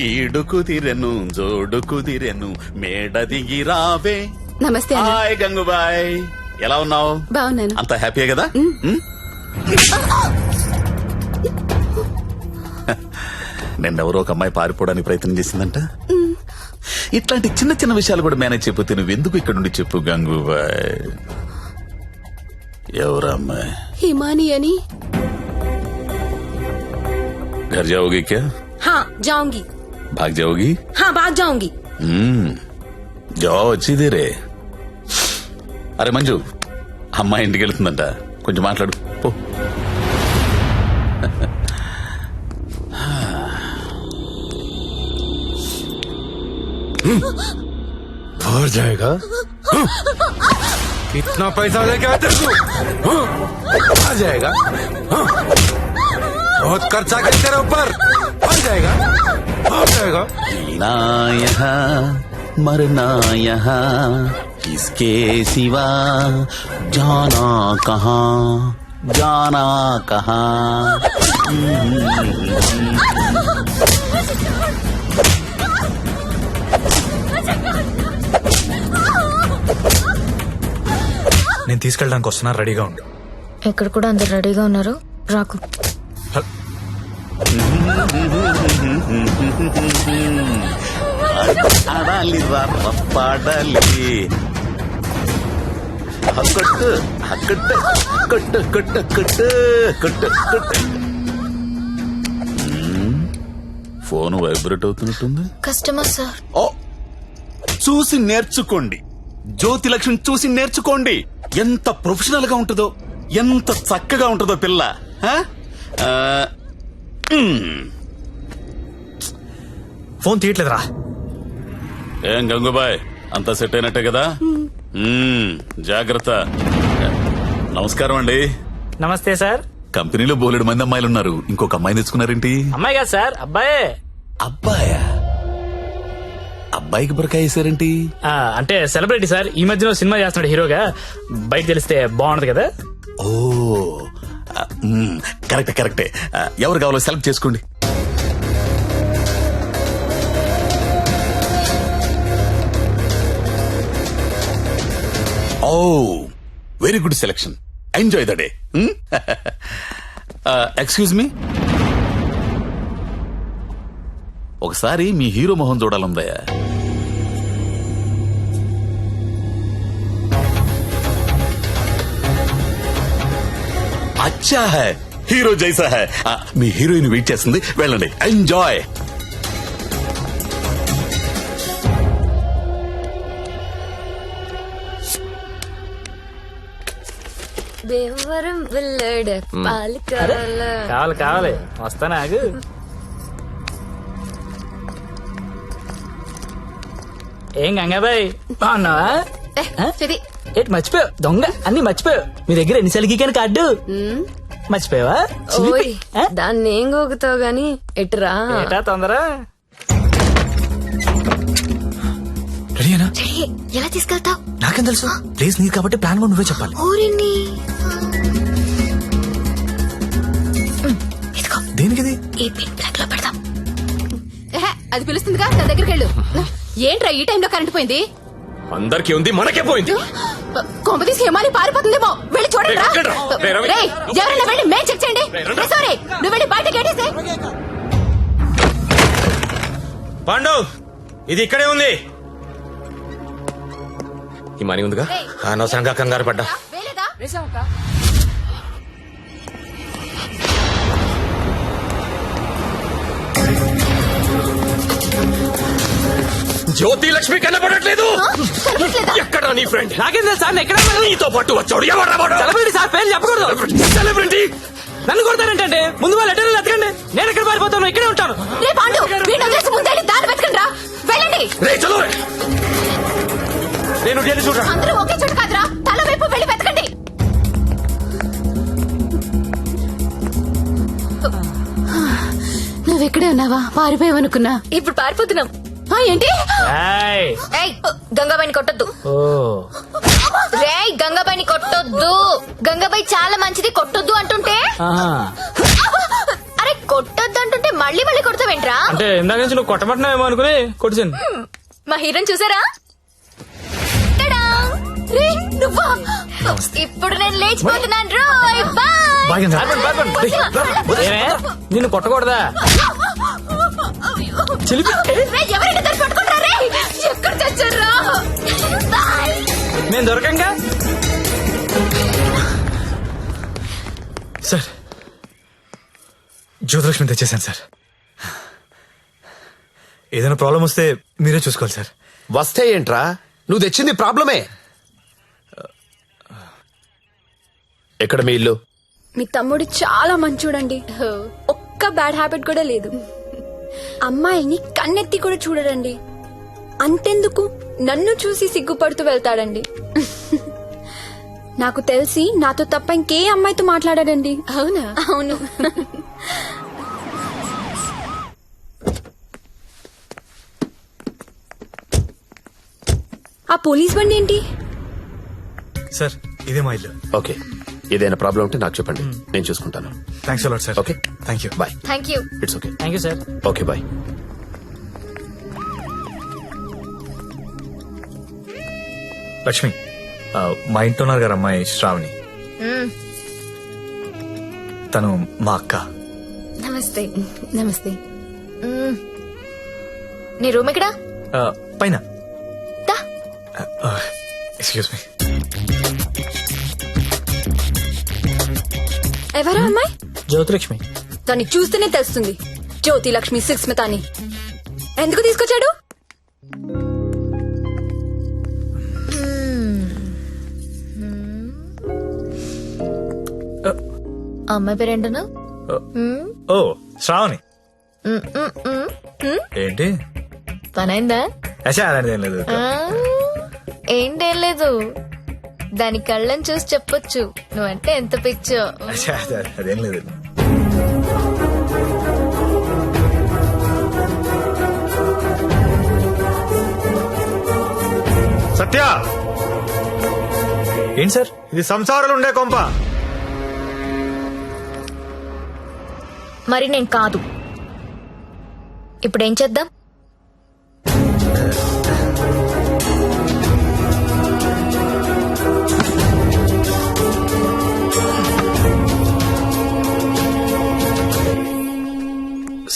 ఈడు కుదిరెను జోడు కుదిరెను, మేడ దిగి రావే. నమస్తే అన్న. హాయ్ గంగుబాయ్, ఎలా ఉన్నావు? బాగున్నాను. అంత హ్యాపీయే కదా? నిన్నెవరో ఒక అమ్మాయి పారిపోవడానికి ప్రయత్నం చేసిందంట. ఇట్లాంటి చిన్న చిన్న విషయాలు కూడా మేనేజ్ చెప్పితే నువ్వెందుకు ఇక్కడ నుండి చెప్పు గంగూబాయ్. ఎవరా అమ్మాయి? హిమాని అని. घर जाओगी क्या? हाँ जाऊंगी. भाग जाओगी? हाँ भाग जाऊंगी. जाओ, अच्छी देर है. अरे मंजू, అమ్మాయి ఇంటికి వెళ్తుందంట, కొంచెం మాట్లాడు పో. और जाएगा इतना पैसा लेके आते तू आ जाएगा बहुत खर्चा कर तेरे ऊपर आ जाएगा आ जाएगा जीना यहाँ मरना यहाँ, इसके सिवा जाना कहाँ, जाना कहाँ. నేను తీసుకెళ్ళడానికి వస్తున్నా, రెడీగా ఉండు. ఇక్కడ కూడా అందరు రెడీగా ఉన్నారు, రాకు. ఆడాలి పాడాలి, కొట్టు కొట్టు కొట్టు కొట్టు కొట్టు కొట్టు కొట్టు. ఫోన్ వైబ్రేట్ అవుతున్నట్టుంది. Customer sir. ఓ, చూసి నేర్చుకోండి, జ్యోతి లక్ష్మి చూసి నేర్చుకోండి. ఎంత ప్రొఫెషనల్ గా ఉంటుందో, ఎంత చక్కగా ఉంటుందో పిల్ల. ఆ? ఆ, ఫోన్ తీయట్లేదురా. ఏం గంగుబాయ్, అంతా సెట్ అయినట్టే కదా? జాగ్రత్త. నమస్కారం అండి. నమస్తే సార్. కంపెనీలో బోలెడు మంది అమ్మాయిలు ఉన్నారు, ఇంకొక అమ్మాయిని తెచ్చుకున్నారేంటి? అమ్మాయి కాదు సార్, అబ్బాయే. అబ్బాయా? అబ్బాయికి బురకాయ వేసారేంటి? అంటే సెలబ్రిటీ సార్, ఈ మధ్యలో సినిమా చేస్తున్నాడు హీరోగా, బయట తెలిస్తే బాగుండదు కదా. ఓ, కరెక్టే కరెక్టే. ఎవరు కావాలో సెలెక్ట్ చేసుకోండి. ఓ, very good selection. Enjoy the day. Excuse me, ఒకసారి మీ హీరో మొహం చూడాలందయ్యా. అచ్చా హై, హీరో జైసా హై. మీ హీరోయిన్ వెయిట్ చేస్తుంది, వెళ్ళండి. ఎంజాయ్. దేవరం వెళ్ళాడు పాలు కావాలా? కావాలి కావాలి, వస్తానా ఆగు. ఏం గంగాబాయ్, బాగున్నావా? ఏంటి మర్చిపోయావు? దొంగ అన్ని మర్చిపోయావు. మీ దగ్గర ఎన్నిసార్లు గీకాను కార్డు మర్చిపోయావా? ఓయ్, దాన్ని ఏం గోగుతావు గాని ఎటురా. ఏటా తొందర? రెడీనా? చెయ్యి, ఎలా తీసుకెళ్తావు? నాకేం తెలుసు, ప్లేస్ నీది కాబట్టి ప్లాన్ కూడా నువ్వే చెప్పాలి. ఊరిని ఇదిగో, దేనికిది? ఈ పిన్ ప్లగ్ లో పెడదాం. అది పిలుస్తుందిగా, నా దగ్గరికి వెళ్ళు. ఏంట్రా ఈ టైంలో కరెంట్ పోయింది? అందరికీ ఉంది, మనకే పోయింది. కొంప తీసి హిమాలి పారిపోతుందేమో, వెళ్ళి చూడండి రా. రేయ్, ఎవరైనా వెళ్ళి మేం చెక్ చేయండి. సారీ, నువ్వు వెళ్ళి బయట గేటేసే. పాండు, ఇది ఇక్కడే ఉంది. ఈ మనీ ఉందిగా. అనవసరంగా కంగారు పడ్డా. వేలేదా? జ్యోతి లక్ష్మి కనపడట్లేదు. ఎక్కడ నీ ఫ్రెండ్? నాకేం తెలుసు సార్, ఎక్కడ నీతో పాటు వచ్చాడు ఎవరు? సెలబ్రిటీ సార్, పేరు చెప్పకూడదు. సెలబ్రిటీ నన్ను కొడతారంటే ముందు వాళ్ళు లెటర్లు ఎత్తకండి, నేను ఎక్కడ పారిపోతాను, ఇక్కడే ఉంటాను. రే పాండు, వీడిని వదిలేసి ముందే దారి వెతకండి రా. వెళ్ళండి. రే చలో రే. నేను వెళ్ళి చూడరా. అందరూ ఒకే చోటు కాదురా, తల వైపు వెళ్ళి వెతకండి. నువ్వెక్కడే ఉన్నావా? పారిపోయావనుకున్నా. ఇప్పుడు పారిపోతున్నాం. ఏంటి? ఏయ్, ఏయ్, గంగాబాయిని కొట్టొద్దు. ఓ, రేయ్, గంగాబాయిని కొట్టొద్దు. గంగాబాయి చాలా మంచిది, కొట్టొద్దు అంటుంటే. ఆహా. అరే, కొట్టొద్దు అంటుంటే మళ్ళీ మళ్ళీ కొడతావేంట్రా? అంటే ఇందాక నుంచి నువ్వు కొట్టబట్టినావేమో అనుకుని కొట్టించాను. మా హీరోని చూసారా? టడా! రే, నువ్వా? ఇప్పుడు నేను లేచిపోతున్నాను. రోయ్, బాయ్. బాగా ఏమే, నిన్ను కొట్టకూడదా? చిలిపి. రే, ఎవరైనా దాన్ని పట్టుకుంటారా? రే, ఎక్కడ తెచ్చారా? బాయ్. నేను దొరకంగా. సార్, జ్యోతిలక్ష్మి తెచ్చేసాను సార్. ఏదైనా ప్రాబ్లం వస్తే మీరే చూసుకోవాలి సార్. వస్తే ఏంట్రా, నువ్వు తెచ్చింది ప్రాబ్లమే. ఎక్కడ మీ ఇల్లు? మీ తమ్ముడు చాలా మంచోడండి. ఒక్క బ్యాడ్ హ్యాబిట్ కూడా లేదు. అమ్మాయిని కన్నెత్తి కూడా చూడడండి. అంతెందుకు నన్ను చూసి సిగ్గుపడుతూ వెళ్తాడండి. నాకు తెలిసి నాతో తప్ప ఇంకే అమ్మాయితో మాట్లాడాడండి. అవునా? అవును. ఆ పోలీస్ బండి ఏంటి? సార్ ఇదే మా ఇల్లు. ఓకే, ఏదైనా ప్రాబ్లం ఉంటే నాకు చెప్పండి, నేను చూసుకుంటాను. Thanks a lot sir. Okay, thank you. Bye. Thank you. It's okay. Thank you sir. Okay, bye. Lakshmi, మా ఇంట్లో ఉన్నారు గారు అమ్మాయి శ్రావణి. తను మా అక్క. నమస్తే. నమస్తే. నీ రూమ్ ఎక్కడా? పైన. దా. Excuse me. ఎవరా అమ్మాయి? జ్యోతిలక్ష్మి. దాన్ని చూస్తేనే తెలుస్తుంది. జ్యోతి లక్ష్మి సుస్మిత అని. ఎందుకు తీసుకొచ్చాడు? అమ్మాయి పేరేంటను? ఓ శ్రావణి. ఏంటి పనైందా? అచ్చా అలాంటిది ఏం లేదు. ఏంటేం లేదు, దాని కళ్ళని చూసి చెప్పొచ్చు నువ్వంటే ఎంత పిచ్చో. అచ్చా, అదేం లేదు. సత్య, ఏంటి సార్? ఇది సంసారాలు ఉండే కొంప. మరి నేను కాదు. ఇప్పుడేం చేద్దాం?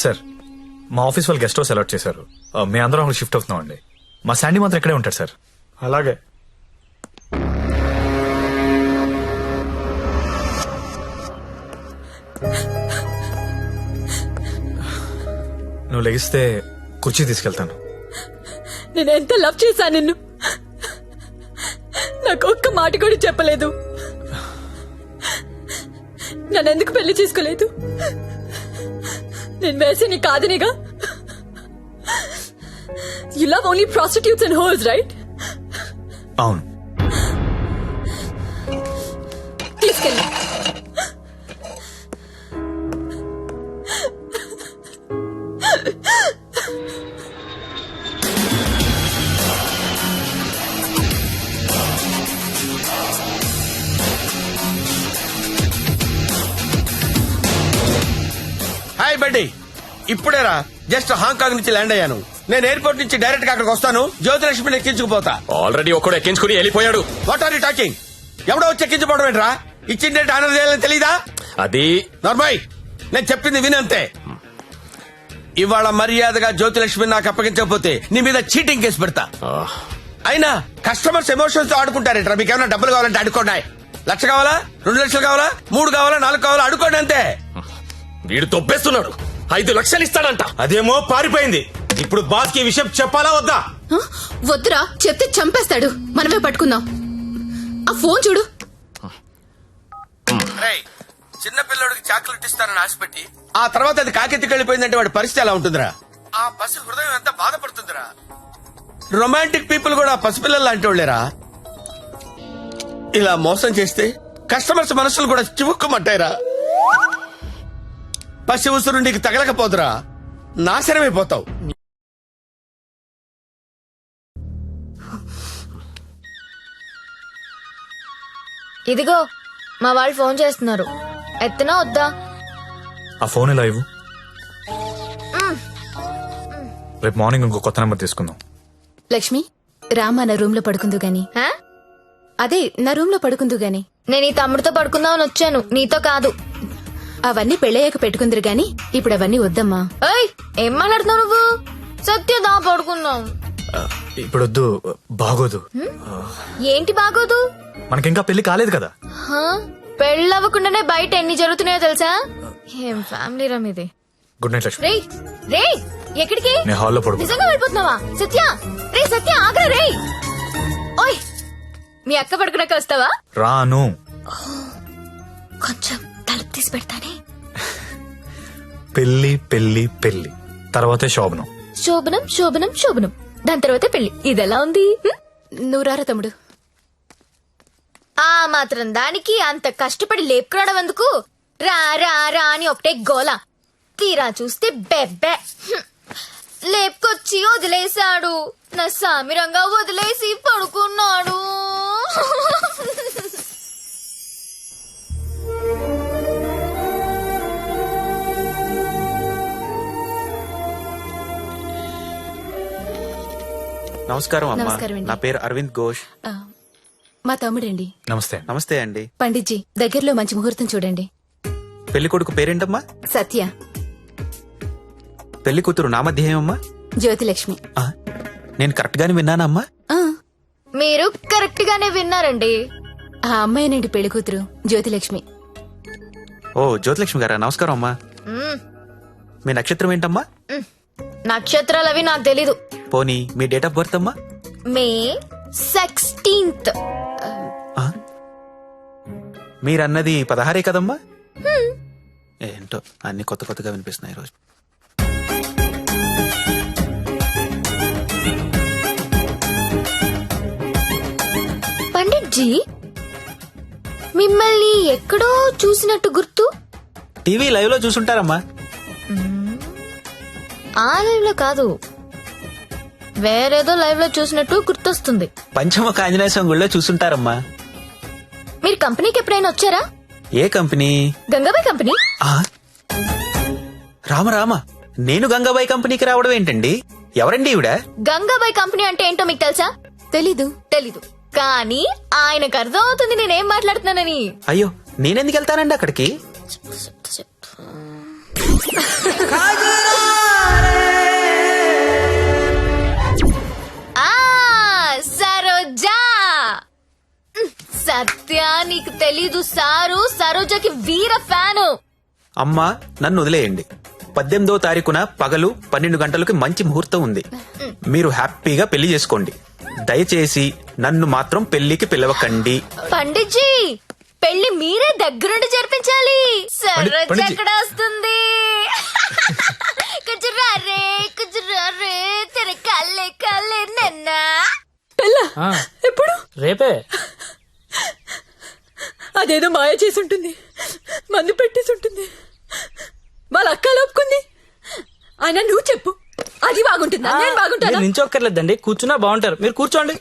సార్, మా ఆఫీస్ వాళ్ళు గెస్ట్ హౌస్ అలాట్ చేశారు. మేము అందరం అక్కడ షిఫ్ట్ అవుతున్నాం అండి. మా శాండీ మాత్రం ఇక్కడే ఉంటాడు సార్. అలాగే. నువ్వు లెగిస్తే కుర్చీ తీసుకెళ్తాను. నేను ఎంత లవ్ చేశా నిన్ను. నాకు ఒక్క మాట కూడా చెప్పలేదు. నన్నెందుకు పెళ్లి చేసుకోలేదు? నేను వేసే నీ కాదనిగా. You love only prostitutes and hoes, right? అవును. తీసుకెళ్ళి. హాయ్ బడ్డీ, ఇప్పుడేరా జస్ట్ హాంకాంగ్ నుంచి ల్యాండ్ అయ్యాను. నేను ఎయిర్పోర్ట్ నుంచి డైరెక్ట్ గా అక్కడికి వస్తాను. జ్యోతిలక్ష్మిని ఎక్కించుకుపోతా. ఆల్రెడీ ఒక్కడు ఎక్కించుకుని వెళ్ళిపోయాడు. What are you talking? ఎవడో వచ్చి ఎక్కించుకోవడం ఏంట్రా? ఇచ్చిన డేట్ ఆనర్ చేయాలని తెలీదా? అది నార్మల్, నేను చెప్పింది వినంతే. ఇవాళ మర్యాదగా జ్యోతిలక్ష్మిని నాకు అప్పగించకపోతే నీ మీద చీటింగ్ కేసు పెడతా. అయినా కస్టమర్స్ ఎమోషన్స్ తో ఆడుకుంటారేంట్రా? మీకు ఏమైనా డబ్బులు కావాలంటే అడుకోండి. 1,00,000 కావాలా, 2 లక్షలు కావాలా, 3 కావాలా, 4 కావాలా, అడుకోండి అంతే. వీడు తొప్పేస్తున్నాడు. 5 లక్షలు ఇస్తాడంట. అదేమో పారిపోయింది. ఇప్పుడు బాస్ కి విషయం చెప్పాలా వద్దా? వద్దురా, చెప్తే చంపేస్తాడు. మనమే పట్టుకుందాం. ఆ ఫోన్ చూడు. చిన్న పిల్లడికి చాక్లెట్ ఇస్తానని ఆశపెట్టి ఆ తర్వాత అది కాకెత్తికి వెళ్ళిపోయిందంటే వాడి పరిస్థితి ఎలా ఉంటుందిరా? ఆ పసి హృదయం ఎంత బాధపడుతుందిరా? రొమాంటిక్ పీపుల్ కూడా పసిపిల్లలు లాంటి వాళ్ళేరా. ఇలా మోసం చేస్తే కస్టమర్స్ మనసులు కూడా చివుక్కుమంటాయిరా. పసి ఉసురు నీకు తగలకపోదురా, నాశనమైపోతావు. ఇదిగో మా వాళ్ళు ఫోన్ చేస్తున్నారు. ఎత్తనా వద్దా? ఆ ఫోన్ ఎలా ఇవ్వు. రేపు మార్నింగ్ ఇంకో కొత్త నెంబర్ తీసుకుందాం. లక్ష్మి, రామా నా రూమ్ లో పడుకుందు గాని. హా? అదే నా రూమ్ లో పడుకుందు గాని. నేను ఈ తమ్ముడితో పడుకుందామని వచ్చాను, నీతో కాదు. అవన్నీ పెళ్ళయ్యాక పెట్టుకుందరు గాని ఇప్పుడు అవన్నీ వద్దమ్మా. ఏయ్, ఏం మాట్లాడుతున్నావు నువ్వు? సత్యదా పడుకుందాం. ఇప్పుడు వద్దు, బాగోదు. ఏంటి బాగోదు? మనకింకా పెళ్లి కాలేదు కదా. హా? పెళ్ళవ్వకుండానే బయట ఎన్ని జరుగుతున్నాయో తెలుసా? ఏం ఫ్యామిలీ రా మీది. Good night Lakshmi. రేయ్ రేయ్, ఎక్కడికి? నేను హాల్లో పడుకో. నిజంగా వెళ్ళిపోతున్నావా? సత్య, రే సత్య, ఆగ్రా రేయ్. ఓయ్, మీ అక్క పడుకున్నాక వస్తావా? రాను. కొంచెం తలుపు తీసి పెడతానే. పెళ్లి పెళ్లి పెళ్లి తర్వాతే శోభనం. శోభనం శోభనం శోభనం, దాని తర్వాత పెళ్లి. ఇదెలా ఉంది? నువ్వు రారా తమ్ముడు. ఆ మాత్రం దానికి అంత కష్టపడి లేపుకురావడం ఎందుకు? రా రా రా అని ఒకటే గోల. తీరా చూస్తే బెబ్బె. లేపుకొచ్చి వదిలేశాడు. నా సామిరంగా వదిలేసి పడుకున్నాడు. నమస్కారం అమ్మా. నమస్కారం అండి. నా పేరు అరవింద్ ఘోష్. మా తమ్ముడండి. నమస్తే. నమస్తే అండి. పండిట్జీ దగ్గరలో మంచి ముహూర్తం చూడండి. పెళ్లి కొడుకు పేరేంటమ్మా? సత్య. పెళ్లి కూతురు నామధ్యేయమ్మా? జ్యోతిలక్ష్మి. నేను కరెక్ట్ గానే విన్నానమ్మా? ఆ, మీరు కరెక్ట్ గానే విన్నారండి. ఆ అమ్మాయినండి పెళ్లి కూతురు జ్యోతిలక్ష్మి. ఓ జ్యోతిలక్ష్మి గారా, నమస్కారం అమ్మా. మ్, మీ నక్షత్రం ఏంటమ్మా? నక్షత్రాలు అవి నాకు తెలీదు. పోనీ మీ డేట్ ఆఫ్ బర్త్ అమ్మా? మే 16th. మీరన్నది 16 కదమ్మా? ఏంటో అన్ని కొత్త కొత్తగా వినిపిస్తున్నాయి ఈరోజు. పండిట్జీ, మిమ్మల్ని ఎక్కడో చూసినట్టు గుర్తు. టీవీ లైవ్ లో చూసుంటారమ్మా. ఆ లైవ్ లో కాదు, వేరేదో లైవ్ లో చూసినట్టు గుర్తొస్తుంది. పంచముఖ ఆంజనేయ స్వామి గుళ్ళో చూసుంటారమ్మా. మీరు కంపెనీకి ఎప్పుడైనా వచ్చారా? ఏ కంపెనీ? గంగాబాయ్ కంపెనీ. ఆ? రామ రామ, నేను గంగాబాయి కంపెనీకి రావడం ఏంటండి? ఎవరండి ఈవిడ? గంగాబాయ్ కంపెనీ అంటే ఏంటో మీకు తెలుసా? తెలీదు. తెలీదు, కానీ ఆయనకు అర్థం అవుతుంది నేనేం మాట్లాడుతున్నానని. అయ్యో, నేనెందుకు వెళ్తానండి అక్కడికి? ఆ సరోజా. సత్య, నీకు తెలీదు, సారు సరోజకి వీర ఫ్యాను. అమ్మా, నన్ను వదిలేయండి. 18వ తారీఖున పగలు 12 గంటలకు మంచి ముహూర్తం ఉంది. మీరు హ్యాపీగా పెళ్లి చేసుకోండి. దయచేసి నన్ను మాత్రం పెళ్లికి పిలవకండి. పండిట్జీ, పెళ్లి మీరే దగ్గరుండి జరిపించాలి. సరోజ పండిట్జీ. ఎక్కడ వస్తుంది? కుజురారే కుజురారే తెర కల్లే కల్లే నన్నా. ఆ, ఎప్పుడు? రేపే. అదేదో మాయ చేసి ఉంటుంది, మందు పెట్టేసి ఉంటుంది. వాళ్ళ అక్క లోపుకుంది. ఆయన నువ్వు చెప్పు, అది బాగుంటుందా నేను బాగుంటానా? మీరు నించొక్కర్లేదండి, కూర్చున్నా బాగుంటారు. మీరు కూర్చోండి.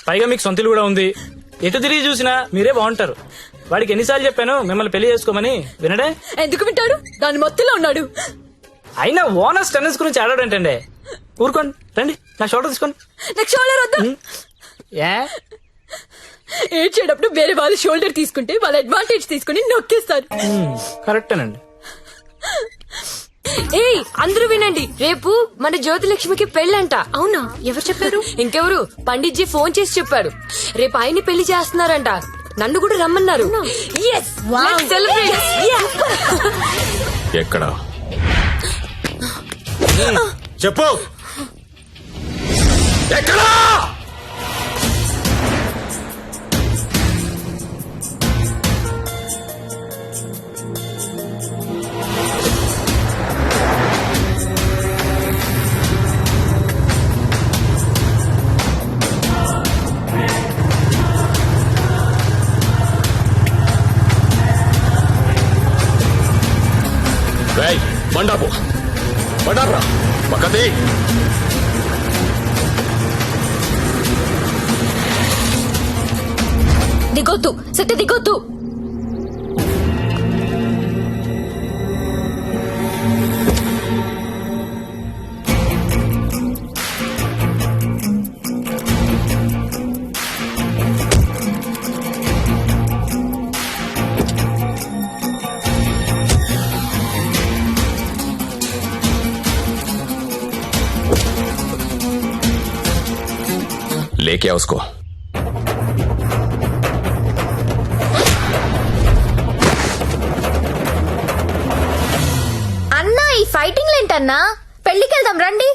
పైగా మీకు సొంత ఇల్లు కూడా ఉంది. ఎటు తిరిగి చూసినా మీరే బాగుంటారు. వాడికి ఎన్నిసార్లు చెప్పాను మిమ్మల్ని పెళ్లి చేసుకోమని, వినడే? ఎందుకు వింటాడు? దాని మొత్తంలో ఉన్నాడు. అయినా ఓనర్స్ టెన్నిస్ గురించి ఆడాడంటండి. ఊరుకోండి, రండి నా షోల్డర్ తీసుకోండి. నాకు షోల్డర్ వద్దా? ఏ ఏడ్చేటప్పుడు వేరే వాళ్ళ షోల్డర్ తీసుకుంటే వాళ్ళ అడ్వాంటేజ్ తీసుకుని నొక్కేస్తారు. కరెక్టేనండి. ఏయ్, అందరూ వినండి, రేపు మన జ్యోతిలక్ష్మికి పెళ్ళంట. అవునా? ఎవరు చెప్పారు? ఇంకెవరు, పండిట్జీ ఫోన్ చేసి చెప్పారు. రేపు ఆయన్ని పెళ్లి చేస్తున్నారంట. నన్ను కూడా రమ్మన్నారు. Yes, let's celebrate. Yeah. ఎక్కడ? చెప్పు. ఎక్కడా? బండాపు బండారా పక్కది. దిగొద్దు సత్య, దిగొద్దు. लेके आओ उसको. అన్నా, ఈ ఫైటింగ్ ఏంటన్నా? పెళ్లికి వెళ్దాం రండి.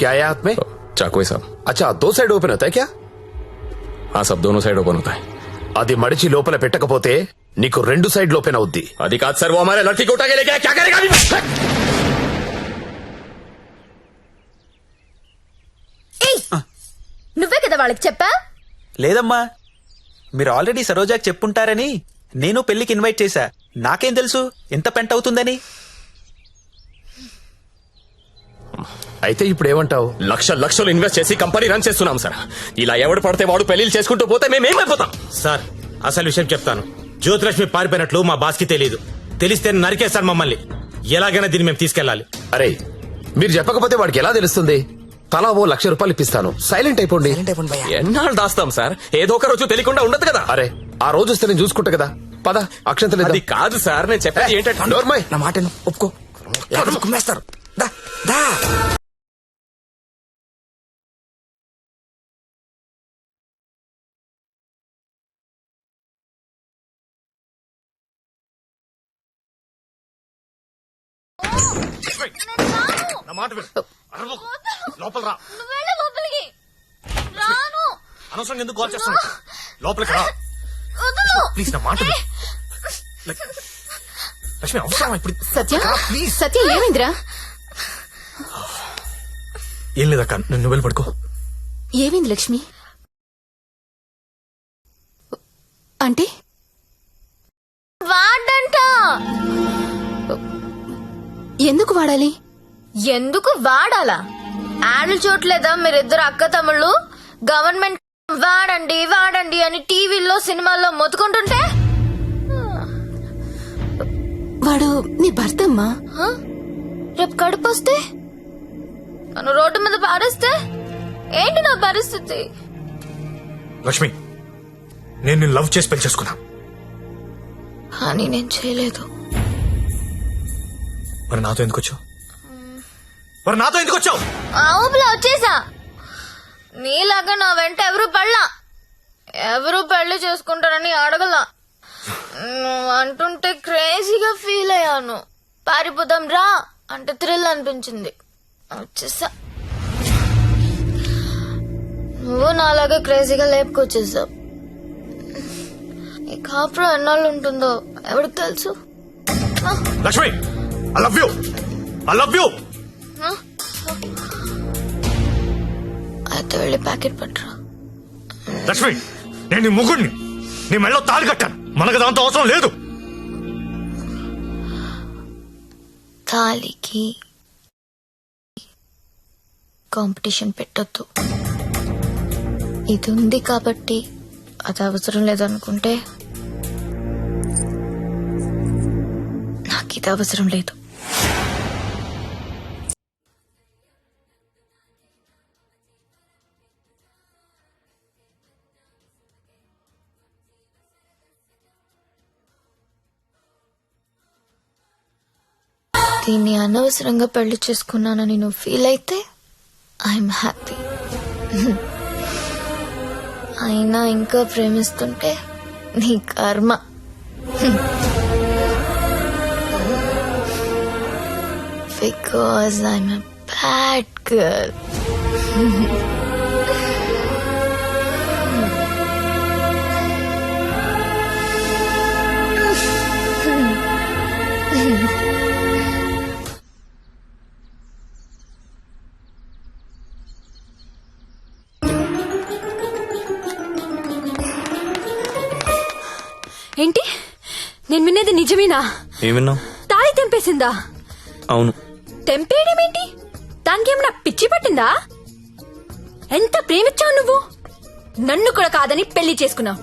क्या है हाथ में? చాకోయ్ సాబ్ अच्छा 2 साइड ओपन होता है क्या? ఆ సబ్ దోనో సైడ్ ఓపెన్ అవుతాయి. అది మడిచి లోపల పెట్టకపోతే నీకు 2 సైడ్ ఓపెన్ అవుద్ది. అది కాదు సార్, वो हमारे लड़की को उठा के लेके आया, क्या करेगा अभी? ఏయ్, నువ్వే కదా వాళ్ళకి చెప్పా? లేదమ్మా, మీరు ఆల్రెడీ సరోజాకి చెప్పుంటారని నేను పెళ్లికి ఇన్వైట్ చేశా. నాకేం తెలుసు ఎంత పెంట అవుతుందని. అయితే ఇప్పుడు ఏమంటావు? లక్షలు ఇన్వెస్ట్ చేసి కంపెనీ రన్ చేస్తున్నాం సార్. ఇలా ఎవడు పడితే వాడు పెళ్లిళ్ళు చేసుకుంటూ పోతే మేమేమైపోతాం? సార్ అసలు విషయం చెప్తాను. జ్యోతిలక్ష్మి పారిపోయినట్లు మా బాస్ కి తెలియదు. తెలిస్తే నరికేస్తారు మమ్మల్ని. ఎలాగైనా దీన్ని మేము తీసుకెళ్లాలి. అరే మీరు చెప్పకపోతే వాడికి ఎలా తెలుస్తుంది? తలా ఓ ₹1,00,000 ఇప్పిస్తాను, సైలెంట్ అయిపోండి. ఎన్నాళ్ళు దాస్తాం సార్? ఏదో ఒక రోజు తెలియకుండా ఉండదు కదా. అరే ఆ రోజు వస్తే నేను చూసుకుంటా కదా. పద అక్షంతలు అది కాదు సార్, నేను చెప్పేది ఏంటంటే నోర్మయ్. నా మాట విను, ఒప్పుకో. లేకపోతే కుమ్మేస్తారు. దా దా. లోపల రా. నువ్వెళ్ళ లోపలికి. రాను. అనవసరంగా ఎందుకు కాల్ చేస్తాను? లోపలికి రా వదలు. ప్లీజ్, నా మాట విను. లక్ష్మి అవసరం ఇప్పుడు. సత్య ఏమైందిరా? ఏం లేదక్క, నువ్వు వెళ్ళి పడుకో. ఏమైంది లక్ష్మి? అంటే వాడంట. ఎందుకు వాడాలి? ఎందుకు వాడాలా? యాడ్లు చూడలేదా మీరిద్దరు అక్క తమ్ముళ్ళు? గవర్నమెంట్ వాడండి వాడండి అని టీవీల్లో సినిమాల్లో మొత్తుకుంటుంటే వాడు నీ భర్త అమ్మా. రేపు కడుపు వస్తే నన్ను రోడ్డు మీద పారేస్తే ఏంటి నా పరిస్థితి? లక్ష్మి, నేను నిన్ను లవ్ చేసి పెళ్లి చేసుకున్నా. అని నేను చేయలేదు. మరి నాతో ఎందుకు వచ్చావు? ఆ ఊపిలో వచ్చేసా. నీలాగా నా వెంట ఎవరు పెళ్లి చేసుకుంటారని అడగలా. నువ్వు అంటుంటే క్రేజీగా ఫీల్ అయ్యాను. పారిపోదాం రా అంటే థ్రిల్ అనిపించింది, వచ్చేసా. నువ్వు నాలాగా క్రేజీగా లేపుకొచ్చేసావు. ఈ కాపురం ఎన్నాళ్ళు ఉంటుందో ఎవరికి తెలుసు? Lakshmi, I love you. అయితే వెళ్ళి ప్యాకెట్ పట్టరా. లక్ష్మి, నేను నీ ముగ్గుడిని, నీ మెళ్ళో తాళి కట్టాను. మనకు దాంతో అవసరం లేదు. తాలికి కాంపిటీషన్ పెట్టొద్దు. ఇది ఉంది కాబట్టి అది అవసరం లేదనుకుంటే నాకు ఇది అవసరం లేదు. దీన్ని అనవసరంగా పెళ్లి చేసుకున్నానని నువ్వు ఫీల్ అయితే ఐఎమ్ హ్యాపీ. అయినా ఇంకా ప్రేమిస్తుంటే నీ కర్మ. Because I'm a bad girl. ఏంటి? నేను వినేది నిజమేనా? ఏం విన్నావు? తాళి తెంపేసిందా? అవును. తెంపేయడం ఏంటి? దానికేమన్నా పిచ్చి పట్టిందా? ఎంత ప్రేమించావు నువ్వు? నన్ను కూడా కాదని పెళ్లి చేసుకున్నావు.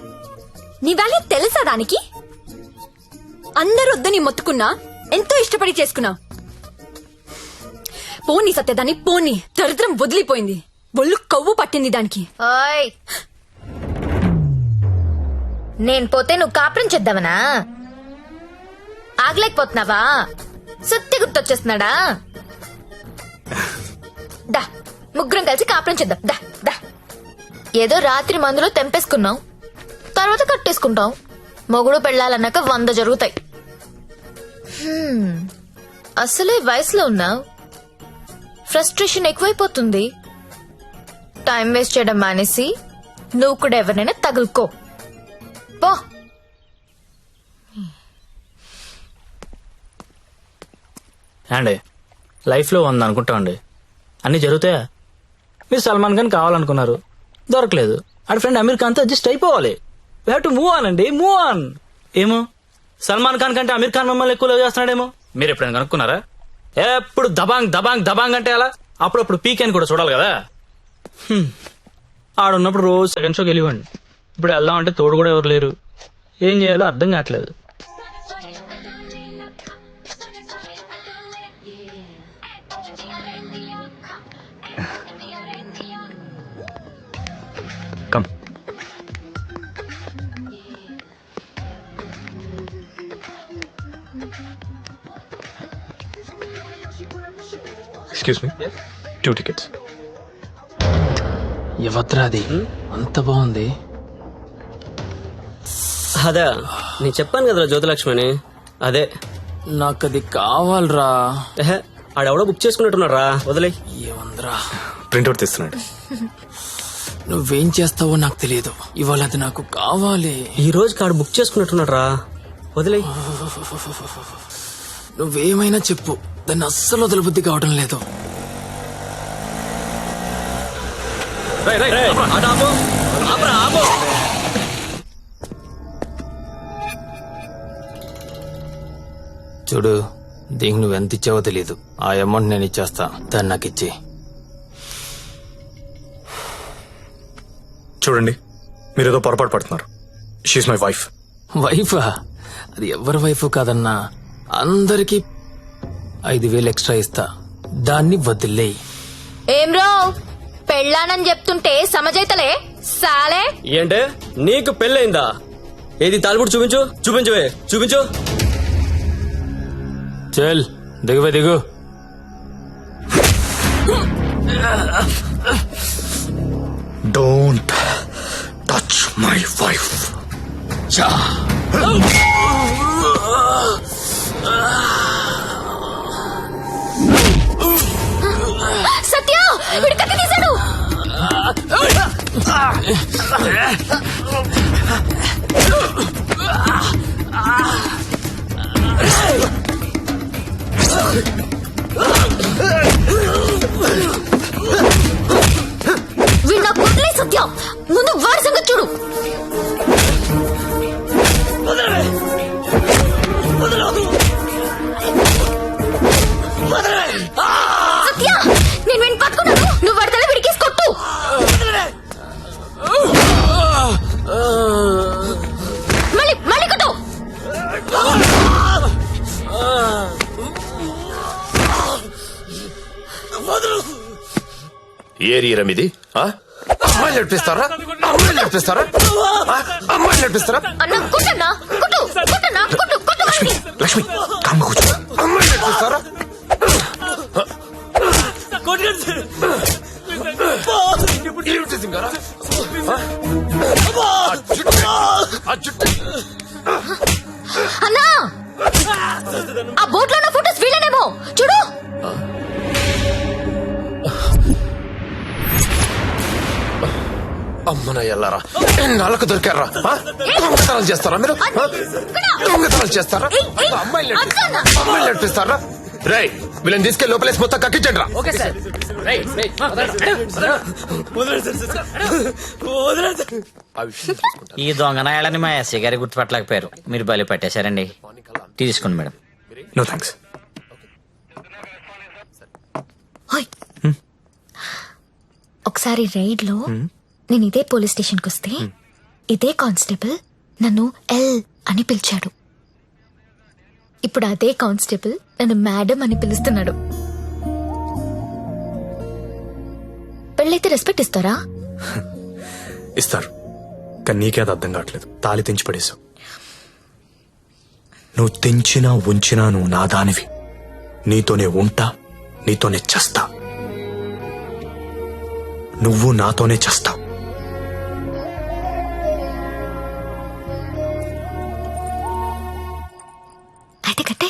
నీ వాల్యూ తెలుసా దానికి? అందరూ వద్దని మొత్తుకున్నా ఎంతో ఇష్టపడి చేసుకున్నావు. పోనీ సత్యదాన్ని, పోనీ. దరిద్రం వదిలిపోయింది, బొల్లు కొవ్వు పట్టింది దానికి. ఓయ్, నేను పోతే నువ్వు కాపురం చేద్దామనా? ఆగలేకపోతున్నావా? సుత్తి గుర్తొచ్చేస్తున్నాడా? దా, ముగ్గురం కలిసి కాపురం చేద్దాం. దా దా. ఏదో రాత్రి మందులో తెంపేసుకున్నావు, తర్వాత కట్టేసుకుంటాం. మొగుడు పెళ్ళాలన్నాక 100 జరుగుతాయి. అసలే వయసులో ఉన్నావు, ఫ్రస్ట్రేషన్ ఎక్కువైపోతుంది. టైం వేస్ట్ చేయడం మానేసి నువ్వు కూడా ఎవరినైనా తగులుకో పో. అండి లైఫ్లో అనుకుంటా అండి అన్ని జరుగుతాయా? మీరు సల్మాన్ ఖాన్ కావాలనుకున్నారు, దొరకలేదు. ఆడ ఫ్రెండ్ అమీర్ ఖాన్తో అడ్జస్ట్ అయిపోవాలి. We have to move on అండి, మూవ్ ఆన్. ఏమో సల్మాన్ ఖాన్ కంటే అమీర్ ఖాన్ మమ్మల్ని ఎక్కువ లవ్ చేస్తున్నాడేమో. మీరు ఎప్పుడైనా కనుక్కున్నారా? ఎప్పుడు దబాంగ్ దబాంగ్ దబాంగ్ అంటే అలా అప్పుడప్పుడు పీక్ అని కూడా చూడాలి కదా. ఆడున్నప్పుడు రోజు సెకండ్ షోకి వెళ్ళివ్వండి. ఇప్పుడు వెళ్దాం అంటే తోడు కూడా ఎవరు లేరు. ఏం చేయాలో అర్థం కావట్లేదు. కమ్. Excuse me, 2 tickets. ఎవత్రాది అంత బాగుంది. అదే నేను చెప్పాను కదరా జ్యోతిలక్ష్మి అని. అదే నాకు అది కావాలరా. ఆడెవడో బుక్ చేసుకున్నట్టున్నాడు రా, వదిలే. ఏమందరా ప్రింట్అవుట్ తీస్తున్నాడు. నువ్వేం చేస్తావో నాకు తెలియదు, ఇవాళ అది నాకు కావాలి. ఈ రోజు ఆడు బుక్ చేసుకున్నట్టున్నాడు రా, వదిలే. నువ్వేమైనా చెప్పు, దాన్ని అస్సలు వదలబుద్ధి కావడం లేదు. చూడు, దీనికి నువ్వెంత ఇచ్చావో తెలీదు. ఆ అమౌంట్ నేను ఇచ్చేస్తా, దాన్ని నాకు ఇచ్చి. చూడండి, మీరేదో పొరపాటు పడుతున్నారు. She's my wife. వైఫా? అది ఎవరి వైఫ్ కాదన్నా. అందరికి 5,000 ఎక్స్ట్రా ఇస్తా, దాన్ని వదిలేయి. ఏం రో పెళ్ళానని చెప్తుంటే సమజైతలే సాలే. ఏంటే నీకు పెళ్ళయిందా? ఏది తాలిబుట్టు చూపించు, చూపించవే, చూపించు. చల్ దిగువే, దిగు. Don't touch my wife. Satya వీడి కత్తి తీశాడు. వీడు నా కొట్లే. సత్య ముందు వాడి సంగతి చూడు. సత్య నేను వీడిని పట్టుకున్నాను, నువ్వు వాడి తల విడికేసి కొట్టు. మళ్ళీ మళ్ళీ కొట్టు. ఏరియా ఇది అమ్మాయిలు నడిపిస్తారా? అమ్మాయిలు నడిపిస్తారా? అమ్మాయిలు నడిపిస్తారా? అన్న కొట్టన్నా, కొట్టు కొట్టన్నా, కొట్టు కొట్టు వాడిని. లక్ష్మి, కామ్గా కూర్చో. అమ్మాయిలు నడిపిస్తారా? ఏమిటి సింగారా? అన్నా ఆ బోట్ లో ఉన్న ఫోటోస్ వీళ్ళనేమో చూడు. అమ్మన ఎల్లారా, ఎన్నాళ్ళకు దొరికారా? దొంగతనాలు చేస్తారా మీరు? దొంగతనాలు చేస్తారా? అమ్మాయిలు నడిపిస్తారా? రేయ్, వీళ్ళని తీసుకెళ్ళి లోపలేసి మొత్తం కక్కించండి రా. ఈ దొంగనాయాలని మా ఎస్ఐ గారి గుర్తుపట్టలేకపోయారు, మీరు బలి పట్టేశారండి. తీసుకోండి మేడం. No thanks. ఓయ్, ఒకసారి రైడ్ లో నేను ఇదే పోలీస్ స్టేషన్ కి వస్తే ఇదే కానిస్టేబుల్ నన్ను ఎల్ అని పిలిచాడు. ఇప్పుడు అదే కానిస్టేబుల్ నన్ను మేడం అని పిలుస్తున్నాడు. పెళ్ళైతే రెస్పెక్ట్ ఇస్తారా? ఇస్తారు, కానీ నీకే అది అర్థం కావట్లేదు. తాళి తెంచి పడేశావు. నువ్వు తెంచినా ఉంచినా నువ్వు నా దానివి. నీతోనే ఉంటా, నీతోనే చస్తా. నువ్వు నాతోనే చస్తావు. అయితే కట్టే.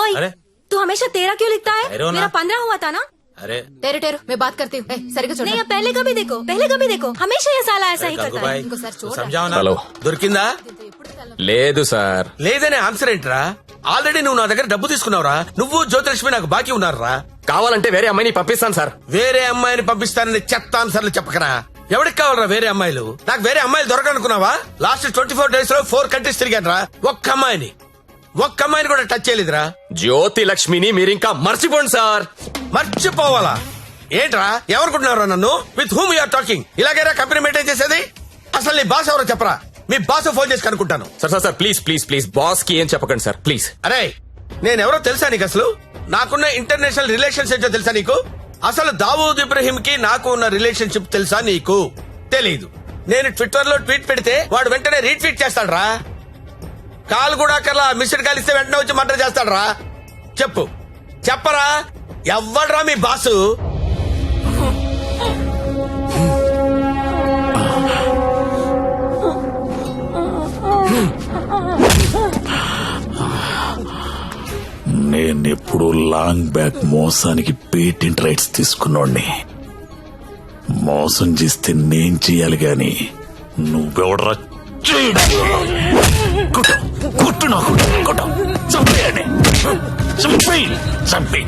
ओए, तू हमेशा 13 क्यों लिखता है? ठहरो ना। मेरा 15 हुआ था ना? अरे టేరు టేరు మే బాత్ కర్తీ హూ సరిగా చూడు नहीं, अब पहले कभी देखो हमेशा ये साला ऐसा ही करता है. भाई ఇంకోసారి చూడు समझाओ ना। హలో దొరికిందా? లేదు సార్. లేదనే ఆన్సర్ ఏంట్రా? ఆల్రెడీ నువ్వు నా దగ్గర డబ్బు తీసుకున్నావురా. నువ్వు జ్యోతిలక్ష్మి నాకు బాకీ ఉన్నారా? కావాలంటే వేరే అమ్మాయిని పంపిస్తాను సార్. వేరే అమ్మాయిని పంపిస్తానని చెత్త ఆన్సర్లు చెప్పకరా. ఎవరికి కావాలరా వేరే అమ్మాయిలు? నాకు వేరే అమ్మాయిలు దొరకనుకున్నావా? లాస్ట్ 24 days లో 4 కంట్రీస్ తిరిగాను రా. ఒక్క అమ్మాయిని కూడా టచ్ చేయలేదురా. జ్యోతి లక్ష్మిని మీరింకా మర్చిపోండి సార్. మర్చిపోవాలా ఏంట్రా? ఎవరుకుంటున్నారా నన్ను? With whom you are talking? ఇలాగైనా కంపెనీ మెయింటైన్ చేసేది? అసలు నీ బాస్ ఎవరో చెప్పరా? మీ బాస్ ఫోన్ చేసి కనుక్కుంటాను. Sir please please please boss కి ఏం చెప్పకండి సార్ ప్లీజ్. అరే నేనెవరో తెలుసా నీకు? అసలు నాకున్న ఇంటర్నేషనల్ రిలేషన్స్ ఏంటో తెలుసా నీకు? అసలు దావూద్ ఇబ్రహీం కి నాకు ఉన్న రిలేషన్షిప్ తెలుసా నీకు? తెలీదు. నేను ట్విట్టర్ లో ట్వీట్ పెడితే వాడు వెంటనే రీట్వీట్ చేస్తాడ్రా. కాల్ కూడా కల్లా మిస్డ్ కాల్ ఇస్తే వెంటనే వచ్చి మర్డర్ చేస్తాడ్రా. చెప్పరా ఎవ్వడ్రా మీ బాసు? నేనెప్పుడు లాంగ్ బ్యాక్ మోసానికి పేటెంట్ రైట్స్ తీసుకున్నోడ్ని. మోసం చేస్తే నేను చెయ్యాలి గాని నువ్వెవడరా? కొట్టు నాకు కొట్టు, చంపేయండి, చంపేయి.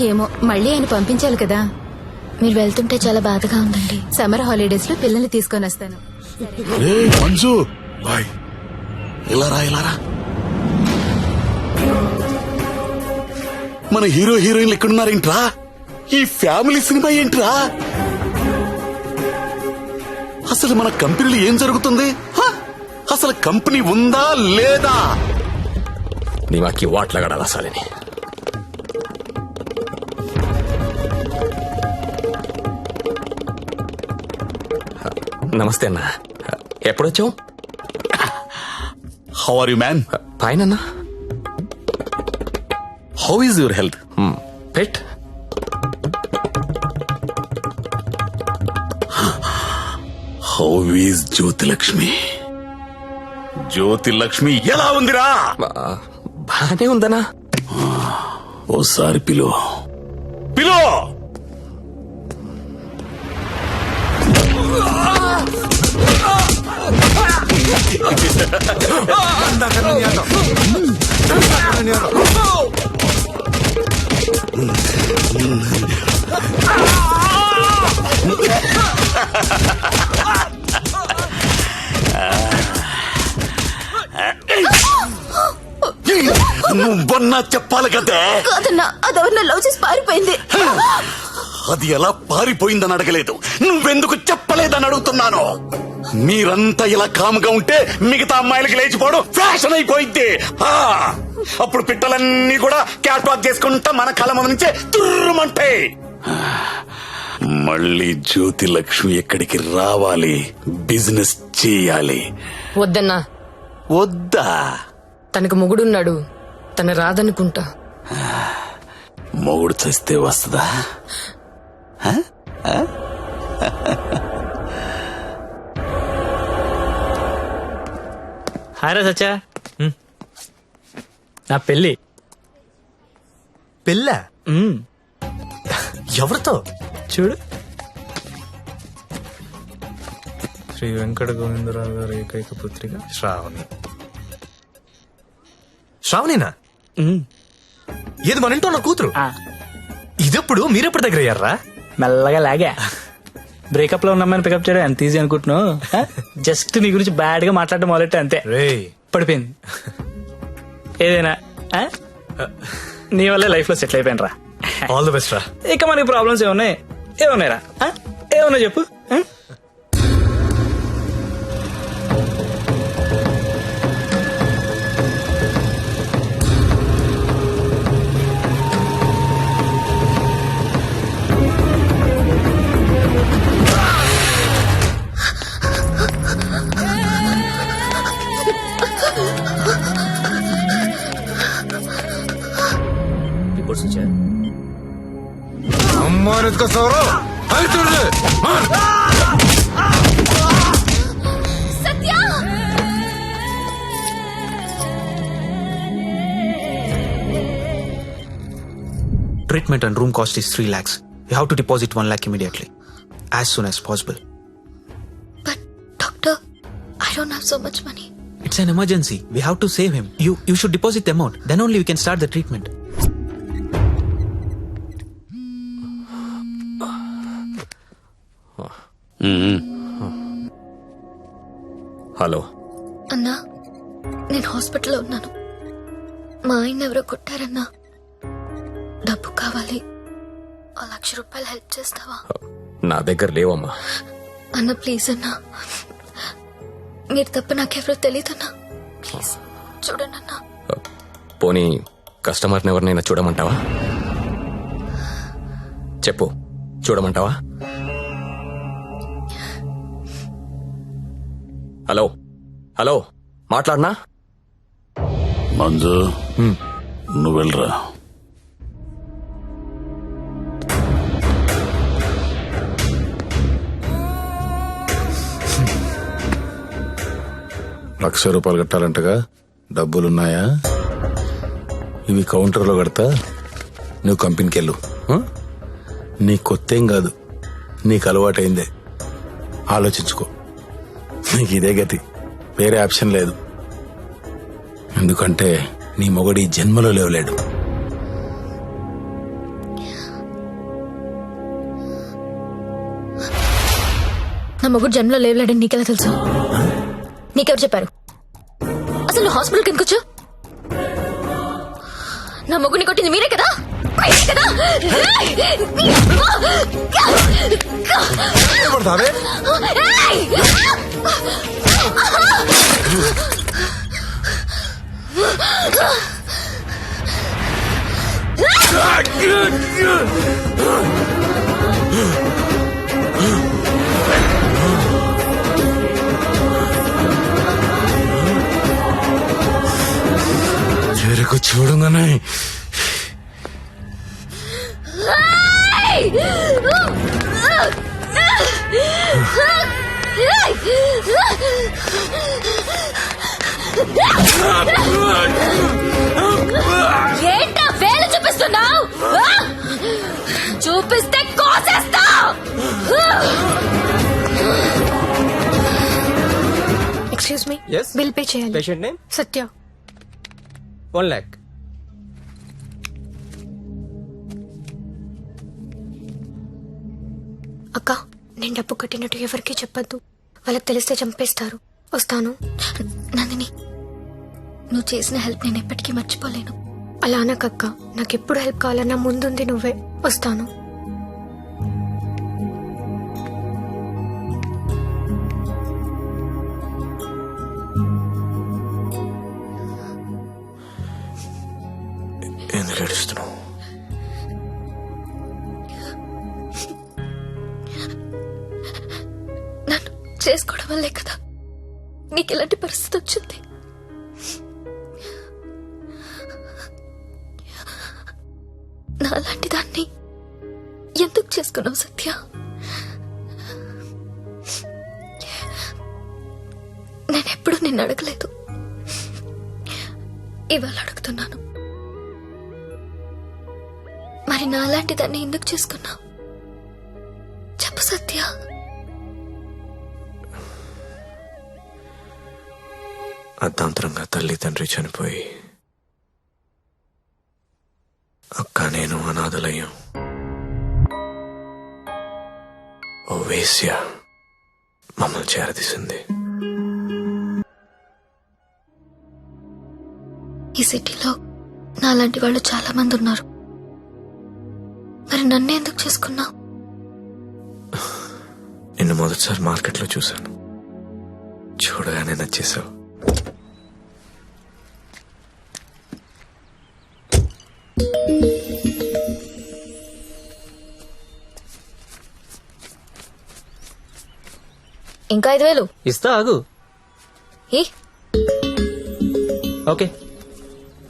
ఏమో మళ్ళీ ఆయన పంపించాలి కదా. మీరు వెళ్తుంటే చాలా బాధగా ఉందండి. సమ్మర్ హాలిడేస్ లో పిల్లల్ని తీసుకొని వస్తాను. మంజు బాయ్, ఇలారా. మన హీరో హీరోయిన్లు ఎక్కడున్నారేంట్రా? ఈ ఫ్యామిలీ సినిమా ఏంట్రా? అసలు మన కంపెనీలో ఏం జరుగుతుంది? అసలు కంపెనీ ఉందా లేదా? నీ మాకి వాట్లగడాలా సాలని. నమస్తే అన్న, ఎప్పుడొచ్చావు? How are you man? Fine అన్న. How is your health? పెట్ హౌ ఈజ్ జ్యోతిలక్ష్మి? జ్యోతిలక్ష్మి ఎలా ఉందిరా? బానే ఉందనా? ఓసారి పిలో. నువ్వన్నా చెప్పాలి కదా. కాదన్నా, అదెవరిన లవ్ చేసి పారిపోయింది. అది ఎలా పారిపోయిందని అడగలేదు, నువ్వెందుకు చెప్పలేదని అడుగుతున్నాను. మీరంతా ఇలా కాముగా ఉంటే మిగతా అమ్మాయిలకి లేచిపోవడం ఫ్యాషన్ అయిపోయింది. అప్పుడు పిట్టలన్నీ కూడా క్యాట్ వాక్ చేసుకుంటా మన కళ్ళ ముందు నుంచే తుర్రుమంటాయి. మళ్ళీ జ్యోతి లక్ష్మి ఎక్కడికి రావాలి, బిజినెస్ చేయాలి. వద్దన్నా, వద్దా? తనకు మొగుడున్నాడు, తన రాదనుకుంటా. మొగుడు చస్తే వస్తుందా? హాయ్ రా సచ్చా. నా పెళ్ళి. పెళ్ళా? ఎవరితో? చూడు, శ్రీ వెంకట గోవిందరావు గారి ఏకైక పుత్రిక శ్రావణి. శ్రావణినా? ఏది మన ఇంట్లో నా కూతురు? ఇదెప్పుడు మీరెప్పుడు దగ్గర అయ్యారా? మెల్లగా లాగా. బ్రేకప్ లో ఉన్న అమ్మాయిని పికప్ చేయడం ఎంత ఈజీ అనుకుంటున్నావు? జస్ట్ నీ గురించి బ్యాడ్ గా మాట్లాడడం మొదలెట్టే అంతే, పడిపోయింది. ఏదైనా నీ వల్లే లైఫ్ లో సెటిల్ అయిపోయినరా. ఆల్ ది బెస్ట్ రా. ఇక మనకి ప్రాబ్లమ్స్ ఏమున్నాయిరా? ఏమన్నా చెప్పు. treatment and room cost is 3 lakhs. You have to deposit 1 lakh immediately. As soon as possible. But doctor, I don't have so much money. It's an emergency. We have to save him. You should deposit the amount. Then only we can start the treatment. Hello అన్నా, నేను హాస్పిటల్లో ఉన్నాను. మా ఆయన ఎవరో కొట్టారన్నా. డబ్బు కావాలి. 1,00,000 రూపాయలు హెల్ప్ చేస్తావా? నా దగ్గర లేవమ్మా. అన్న ప్లీజ్ అన్నా, మీరు తప్ప నాకెవరో తెలియదన్నా. ప్లీజ్ చూడండి అన్నా. పోనీ కస్టమర్ని ఎవరినైనా చూడమంటావా? చెప్పు, చూడమంటావా? హలో హలో, మాట్లాడనా? మంజు నువ్వు వెళ్ళరా. ₹1,00,000 కట్టాలంటగా, డబ్బులున్నాయా? ఇవి కౌంటర్లో కడతా, నువ్వు కంపెనీకి వెళ్ళు. నీ కొత్తేం కాదు, నీకు అలవాటైందే. ఆలోచించుకో, నీకు ఇదే గతి, వేరే ఆప్షన్ లేదు. ఎందుకంటే నీ మొగడి జన్మలో లేవలేడు. నా మొగుడు జన్మలో లేవలేడని నీకెలా తెలుసు? నీకెవరు చెప్పారు? అసలు నువ్వు హాస్పిటల్కి ఎందుకు వచ్చావు? నా మొగుడిని కొట్టింది మీరే కదా? మీరే కదా? చెరుకు చూడంగానే ఏంటా వేలు చూపిస్తున్నావు? చూపిస్తే కోసేస్తా. ఎక్స్క్యూజ్ మీ, బిల్ పే చేయాలి. పేషెంట్ నేమ్ సత్య. 1 lakh. అక్క, నేను డబ్బు కట్టినట్టు ఎవరికీ చెప్పద్దు. వాళ్ళకి తెలిస్తే చంపేస్తారు. వస్తాను. నందిని, నువ్వు చేసిన హెల్ప్ నేను ఎప్పటికీ మర్చిపోలేను. అలా అనకక్క, నాకెప్పుడు హెల్ప్ కావాలన్నా ముందుంది నువ్వే. వస్తాను. ఎందుకు ఏడుస్తున్నావు? నన్ను చేసుకోవడం వల్లే కదా నీకు ఇలాంటి పరిస్థితి వచ్చింది. నాలాంటి దాన్ని ఎందుకు చేసుకున్నావు సత్య? నేనెప్పుడు నిన్ను అడగలేదు, ఇవాళ అడుగుతున్నాను. మరి నాలాంటి దాన్ని ఎందుకు చేసుకున్నావు? చెప్పు సత్య. అర్ధాంతరంగా తల్లి తండ్రి చనిపోయి అక్క నేను అనాథలయ్యాం. ఓ వేశ్య మమ్మల్ని చేరదీసింది. ఈ సిటీలో నాలాంటి వాళ్ళు చాలా మంది ఉన్నారు. మరి నన్ను ఎందుకు చేసుకున్నావు? నిన్ను మొదటిసారి మార్కెట్లో చూశాను. చూడగానే నచ్చేసావు. ఇంకా 5,000 ఇస్తా, ఆగు. ఈ ఓకే,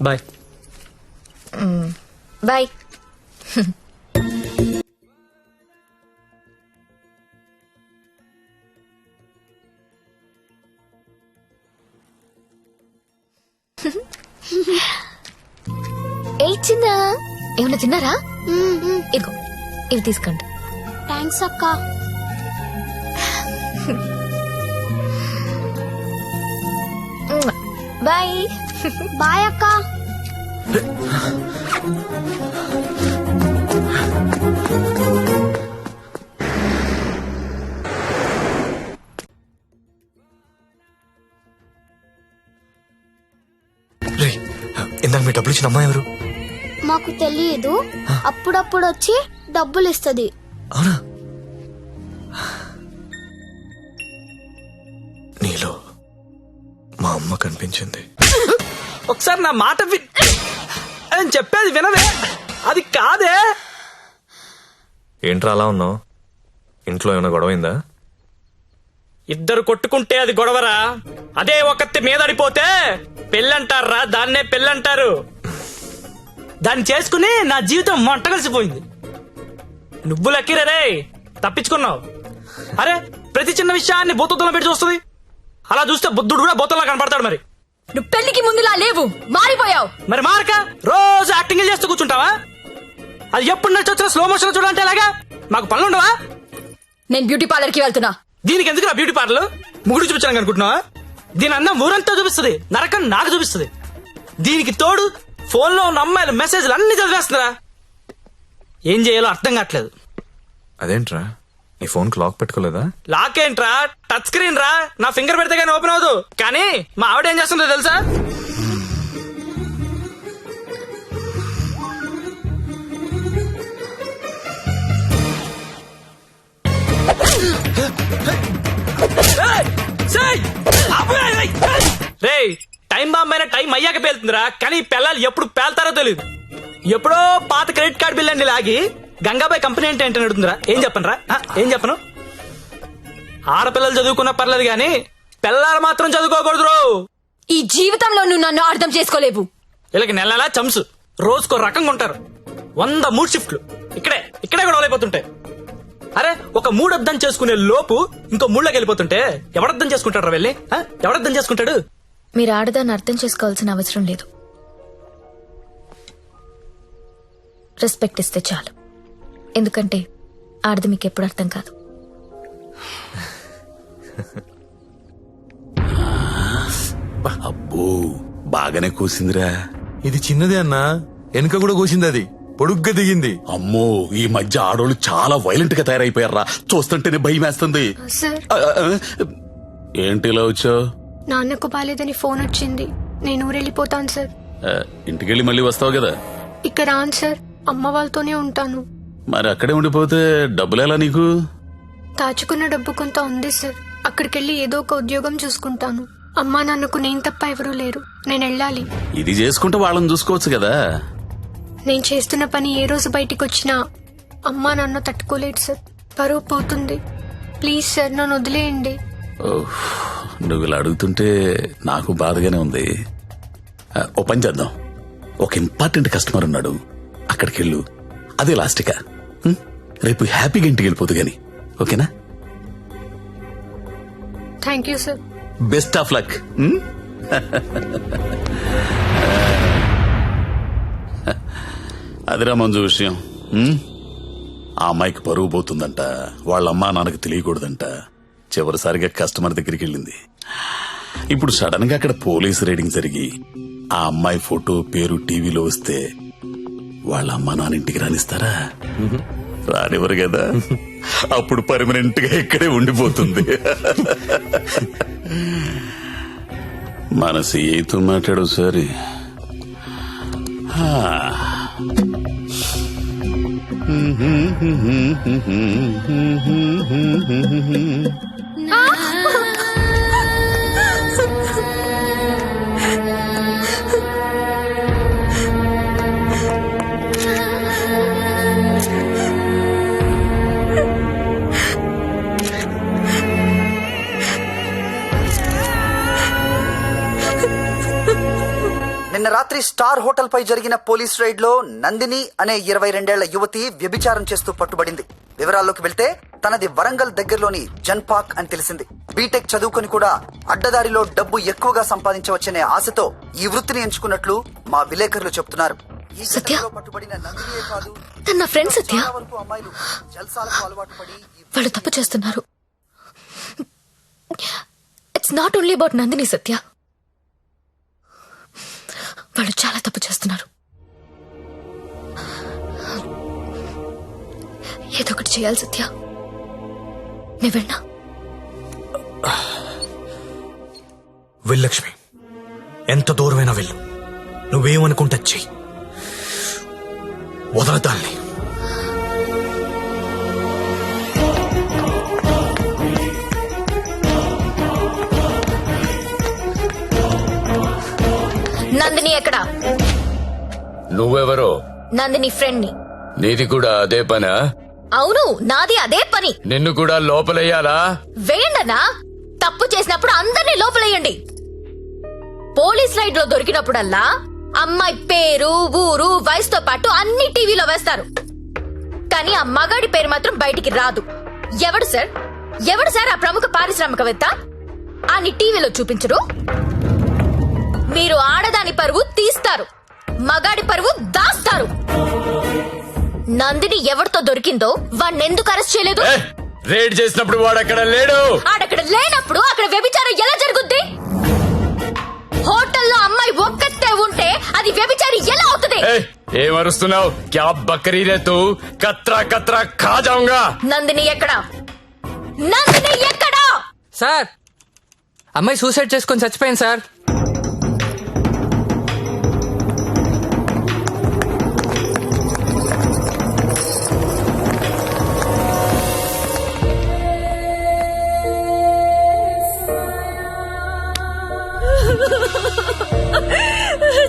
బాయ్. బాయ్. ఏ చిన్న ఏమైనా తిన్నారా? ఇదిగో ఇవి తీసుకోండి. థ్యాంక్స్ అక్క. బాయ్. బాయ్ అక్క. రే, ఇందాక మీ డబ్బులు ఇచ్చిన అమ్మాయి ఎవరు? మాకు తెలియదు, అప్పుడప్పుడు వచ్చి డబ్బులు ఇస్తది. అవునా? నీలో మా అమ్మ కనిపించింది. ఒకసారి నా మాట నేను చెప్పేది వినవే. అది కాదే. ఏంట్రా అలా ఉన్నావు? ఇంట్లో ఏమైనా గొడవైందా? ఇద్దరు కొట్టుకుంటే అది గొడవరా, అదే ఒకత్తి మీదడిపోతే పెళ్ళంటారా, దాన్నే పెళ్ళంటారు. దాన్ని చేసుకుని నా జీవితం మంట కలిసిపోయింది. నువ్వు లక్కీరే, తప్పించుకున్నావు. అరే, ప్రతి చిన్న విషయాన్ని బోతల్లో పెట్టి చూస్తుంది. అలా చూస్తే బుద్ధుడు కూడా బోతల్లో కనపడతాడు. మరి నువ్వు పెళ్లికి ముందులా లేవు, మారిపోయావు. మరి మారక రోజు యాక్టింగ్ చేస్తూ కూర్చుంటావా? అది ఎప్పుడు నడిచి వచ్చిన స్లో మోషన్ చూడాలంటే ఎలాగా? మాకు పనులు ఉండవా? నేను బ్యూటీ పార్లర్ కి వెళ్తున్నా. దీనికి ఎందుకు నా బ్యూటీ పార్లర్? ముగుడు చూపించాను అనుకుంటున్నావా? దీని అన్నం ఊరంతా చూపిస్తుంది, నరకం నాకు చూపిస్తుంది. దీనికి తోడు ఫోన్ లో ఉన్న అమ్మాయిల మెసేజ్లు అన్ని చదివేస్తున్నారా? ఏం చేయాలో అర్థం కావట్లేదు. అదేంట్రా, నీ ఫోన్ కి లాక్ పెట్టుకోలేదా? లాక్ ఏంట్రా, టచ్ స్క్రీన్ రా. నా ఫింగర్ పెడితే కానీ ఓపెన్ అవ్వదు. కానీ మా ఆవిడ ఏం చేస్తుందో తెలుసా? రే, టైం బాంబ్ అయినా టైం అయ్యాక పేలుతుందిరా. కానీ పిల్లలు ఎప్పుడు పేల్తారో తెలియదు. ఎప్పుడో పాత క్రెడిట్ కార్డు బిల్ అండి లాగి గంగాబాయ్ కంపెనీ అంటే ఏంటని అడుగుతుందిరా. ఏం చెప్పను రా, ఏం చెప్పను? ఆడపిల్లలు చదువుకున్నా పర్లేదు గాని పిల్లలు మాత్రం చదువుకోకూడదు. ఈ జీవితంలో నువ్వు నన్ను అర్థం చేసుకోలేవు. వీళ్ళకి నెలలా చంసు, రోజుకో రకంగా ఉంటారు. 100 మూడ్ షిఫ్ట్లు ఇక్కడే కూడా అయిపోతుంటాయి. అరే, ఒక మూడు అర్థం చేసుకునే లోపు ఇంకో మూడులోకి వెళ్ళిపోతుంటే ఎవడర్థం చేసుకుంటాడు రా? వెళ్ళి ఎవడర్థం చేసుకుంటాడు? మీరు ఆడదాన్ని అర్థం చేసుకోవాల్సిన అవసరం లేదు. రెస్పెక్ట్ ఇస్తే చాలు. ఎందుకంటే ఆడది మీకు ఎప్పుడు అర్థం కాదు. అబ్బో, బాగానే కూసిందిరా. ఇది చిన్నదే అన్నా, వెనుక కూడా కూసింది. అది పొడుగ్గా దిగింది. అమ్మో, ఈ మధ్య ఆడోళ్ళు చాలా వైలెంట్ గా తయారైపోయారా. చూస్తుంటేనే భయం వేస్తుంది. సార్, ఏంటి ఇలా వచ్చావు? నాన్నకు బాలేదని ఫోన్ వచ్చింది. నేను ఊరెళ్ళిపోతాను సార్. ఇంటికెళ్ళి మళ్ళీ వస్తావు కదా? ఇక్కడ రాను సార్, అమ్మ వాళ్ళతోనే ఉంటాను. మరి అక్కడే ఉండిపోతే డబ్బులు ఎలా నీకు? దాచుకున్న డబ్బు కొంత ఉంది సార్. అక్కడికెళ్ళి ఏదో ఒక ఉద్యోగం చూసుకుంటాను. అమ్మా నాన్నకు నేను తప్ప ఎవరూ లేరు. నేను వెళ్ళాలి. ఇది చేసుకుంటే వాళ్ళని చూసుకోవచ్చు కదా. నేను చేస్తున్న పని ఏ రోజు బయటికి వచ్చినా అమ్మా నాన్న తట్టుకోలేడు సార్. పరువు పోతుంది. ప్లీజ్ సార్, నన్ను వదిలేయండి. ఓహ్, నువ్వు ఇలా అడుగుతుంటే నాకు బాధగానే ఉంది. ఓ పని చేద్దాం. ఒక ఇంపార్టెంట్ కస్టమర్ ఉన్నాడు, అక్కడికి వెళ్ళు. అదే లాస్ట్గా. రేపు హ్యాపీగా ఇంటికి వెళ్ళిపోతు గాని. ఓకేనా? Thank you sir. Best of luck. అదిరా మంజు విషయం. ఆ అమ్మాయికి పరువు పోతుందంట, వాళ్ళ అమ్మా నాన్నకు తెలియకూడదంట. చివరిసారిగా కస్టమర్ దగ్గరికి వెళ్ళింది. ఇప్పుడు సడన్ గా అక్కడ పోలీసు రైడింగ్ జరిగి ఆ అమ్మాయి ఫోటో పేరు టీవీలో వస్తే వాళ్ళ అమ్మా నాన్న ఇంటికి రానిస్తారా? రానివ్వరు కదా. అప్పుడు పర్మనెంట్ గా ఇక్కడే ఉండిపోతుంది. మన సీఏతో మాట్లాడు సరే. నిన్న రాత్రి స్టార్ హోటల్ పై జరిగిన పోలీస్ రైడ్ లో నందిని అనే 22 ఏళ్ల యువతి వ్యభిచారం చేస్తూ పట్టుబడింది. వివరాల్లోకి వెళ్తే తనది వరంగల్ దగ్గరలోని జన్పాక్ అని తెలిసింది. బీటెక్ చదువుకొని కూడా అడ్డదారిలో డబ్బు ఎక్కువగా సంపాదించవచ్చనే ఆశతో ఈ వృత్తిని ఎంచుకున్నట్లు మా విలేకరులు చెబుతున్నారు. ఈ సత్య? ఘటనలో పట్టుబడిన నందినియే కాదు, తన నా ఫ్రెండ్ సత్య. చాలా వరకు అమ్మాయిలు జల్సాలకు అలవాటు పడి వాళ్ళు తప్పు చేస్తున్నారు. It's not only about Nandini Satya. వాళ్ళు చాలా తప్పు చేస్తున్నారు. ఏదో ఒకటి చేయాలి సత్య. నువ్వెన్నా వెళ్ళక్ష్మి, ఎంత దూరమైనా వెళ్ళు. నువ్వేమనుకుంటా చెయ్యి, వదలదాల్ని. నందిని ఎక్కడా? నువ్వెవరో? నందిని ఫ్రెండ్ ని. నీది కూడా అదే పనా? అవును, నాది అదే పని. నిన్ను కూడా లోపలయ్యాలా? వేయండన్నా. తప్పు చేసినప్పుడు అందరినీ లోపలేయండి. పోలీస్ రైడ్ లో దొరికినప్పుడల్లా అమ్మాయి పేరు, ఊరు, వయసుతో పాటు అన్ని టీవీలో వేస్తారు. కానీ ఆ మగాడి పేరు మాత్రం బయటికి రాదు. ఎవడు సార్? ఎవడు సార్ ఆ ప్రముఖ పారిశ్రామికవేత్త? అని టీవీలో చూపించరు. మీరు ఆడదాని పరువు తీస్తారు, మగాడి పరువు దాస్తారు. నందిని ఎవరితో దొరికిందో వాణ్ణెందుకు అరెస్ట్ చేయలేదు? రేడ్ చేసినప్పుడు వాడు అక్కడ లేడు. ఆడక్కడ లేనప్పుడు అక్కడ వ్యభిచారం ఎలా జరుగుద్ది? హోటల్లో అమ్మాయి ఒక్కతే ఉంటే అది వ్యభిచారి ఎలా అవుతుంది? ఏమరుస్తున్నావు? క్యా బకరీ రే తూ? కత్రా కత్రా ఖా జాऊंगा. నందిని ఎక్కడా? నందిని ఎక్కడా? సార్, అమ్మాయి సూసైడ్ చేసుకొని చచ్చిపోయింది సార్.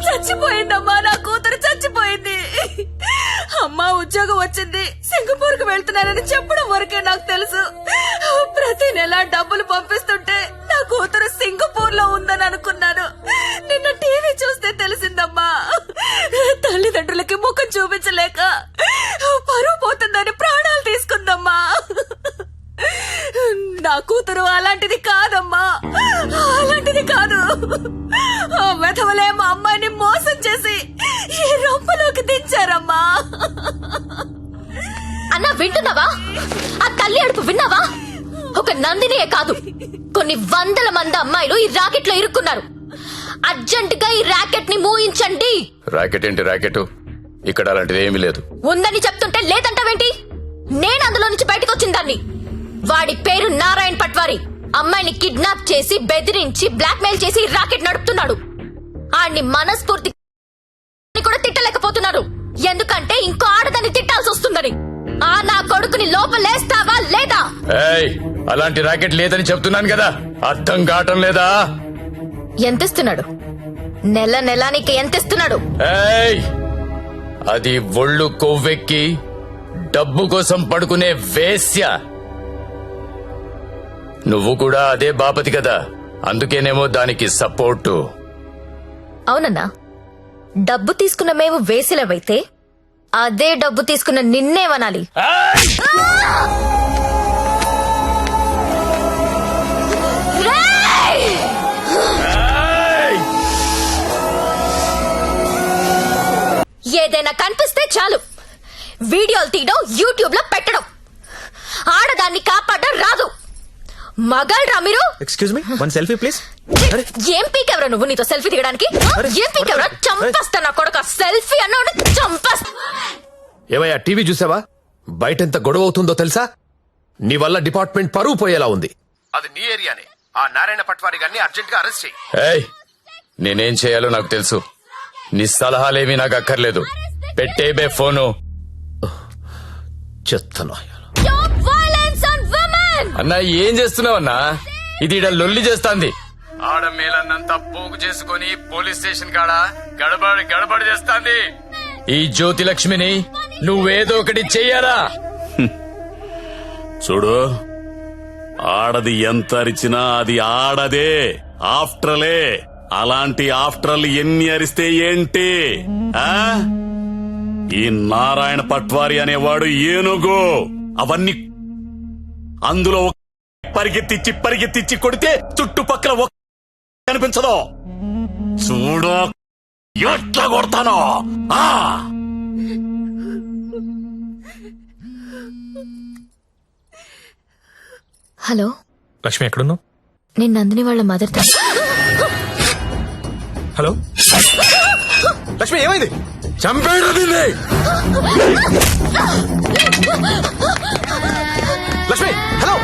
చచ్చిపోయిందమ్మా, నా కూతురు చచ్చిపోయింది. అమ్మా ఉద్యోగం వచ్చింది, సింగపూర్ కు వెళ్తున్నానని చెప్పడం వరకే నాకు తెలుసు. ప్రతి నెల డబ్బులు పంపిస్తుంటే నా కూతురు సింగపూర్ లో ఉందని అనుకున్నాను. నిన్న టీవీ చూస్తే తెలిసిందమ్మా. తల్లిదండ్రులకి ముఖం చూపించలేక పరువు పోతుందని ప్రాణాలు తీసుకుందమ్మా. నా కూతురు అలాంటిది కాదమ్మా, అలాంటిది కాదు. ఆ వెధవలే మా అమ్మాయిని మోసం చేసి ఈ రొంపలోకి దించారమ్మా. అన్నా వింటున్నావా? ఆ తల్లి అడుపు విన్నావా? ఒక నందినియే కాదు, కొన్ని వందల మంది అమ్మాయిలు ఈ రాకెట్ లో ఇరుక్కున్నారు. అర్జెంట్ గా ఈ రాకెట్ ని మూయించండి. రాకెట్ ఏంటి రాకెట్? ఇక్కడ అలాంటిది ఏమీ లేదు. ఉందని చెప్తుంటే లేదంటావేంటి? నేను అందులో నుంచి బయటకు వచ్చిందాన్ని. వాడి పేరు నారాయణ్ పట్వారి. అమ్మాయిని కిడ్నాప్ చేసి బెదిరించి బ్లాక్మెయిల్ చేసి రాకెట్ నడుపుతున్నాడు. ఆడిని మనస్ఫూర్తి కూడా తిట్టలేకపోతున్నారు, ఎందుకంటే ఇంకో ఆడదాన్ని తిట్టాల్సి వస్తుందని. ఆ నా కొడుకుని లోపలేస్తావా లేదా? అలాంటి రాకెట్ లేదని చెప్తున్నాను కదా, అర్థం కావటం లేదా? ఎంతిస్తున్నాడు? నెల నెలానికి ఎంతిస్తున్నాడు? అది ఒళ్ళు కొవ్వెక్కి డబ్బు కోసం పడుకునే వేశ్య. నువ్వు కూడా అదే బాపతి కదా, అందుకేనేమో దానికి సపోర్టు. అవునన్నా, డబ్బు తీసుకున్న మేము వేసిలవైతే అదే డబ్బు తీసుకున్న నిన్నేమనాలి? ఏదైనా కనిపిస్తే చాలు వీడియోలు తీయడం, యూట్యూబ్ లో పెట్టడం. ఆడదాన్ని కాపాడడం రాదు. మగాళ్ళరా మీరు? Excuse me, one selfie please. ఏం పీకెవరా నువ్వు? నీతో సెల్ఫీ దిగడానికి ఏం పీకెవరా? చంపేస్తా నా కొడుకు. సెల్ఫీ అన్నాడు చంపేస్తా. ఏమయ్యా, టీవీ చూసావా? బయటెంత గొడవ అవుతుందో తెలుసా? నీ వల్ల డిపార్ట్మెంట్ పరువు పోయేలా ఉంది. అది నీ ఏరియానే. ఆ నారాయణ పట్వారి గారిని అర్జెంట్ గా అరెస్ట్ చేయి. నేనేం చేయాలో నాకు తెలుసు. నీ సలహాలేవి నాకు అక్కర్లేదు. పెట్టేబే ఫోను. చెత్తను అన్నా, ఏం చేస్తున్నావన్నా? ఇది ఈడ లొల్లి చేస్తాంది. ఆడ మేలన్నంతా పోగు చేసుకుని పోలీస్ స్టేషన్ కాడ గడబడి చేస్తాంది. ఈ జ్యోతి లక్ష్మిని నువ్వేదో ఒకటి చెయ్యాలా? చూడు, ఆడది ఎంత అరిచినా అది ఆడదే, ఆఫ్టరలే. అలాంటి ఆఫ్టర్లు ఎన్ని అరిస్తే ఏంటి? ఈ నారాయణ పట్వారి అనేవాడు ఏనుగు. అవన్నీ అందులో పరిగెత్తిచ్చి కొడితే చుట్టుపక్కల కనిపించదు. చూడు, ఎట్లా కొడతానో ఆ! హలో, లక్ష్మి ఎక్కడున్నావు? నేను నందిని వాళ్ళ మదర్. హలో లక్ష్మి, ఏమైంది? చంపేడు దీన్ని. లక్ష్మి హలో.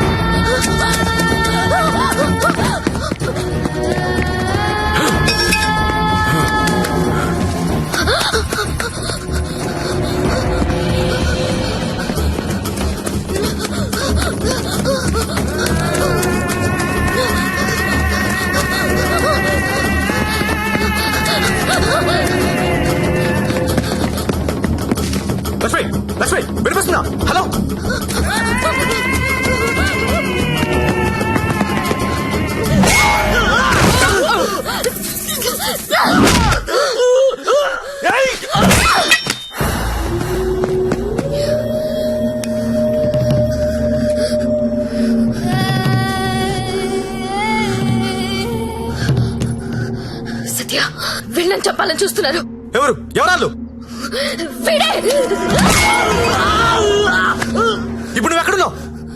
లక్ష్మి లక్ష్మి వినిపిస్తుందా? హలో. సత్య, వీళ్ళని చెప్పాలని చూస్తున్నారు. ఎవరు ఎవరాళ్ళు? వీడే. ఇప్పుడు నువ్వు ఎక్కడున్నావు?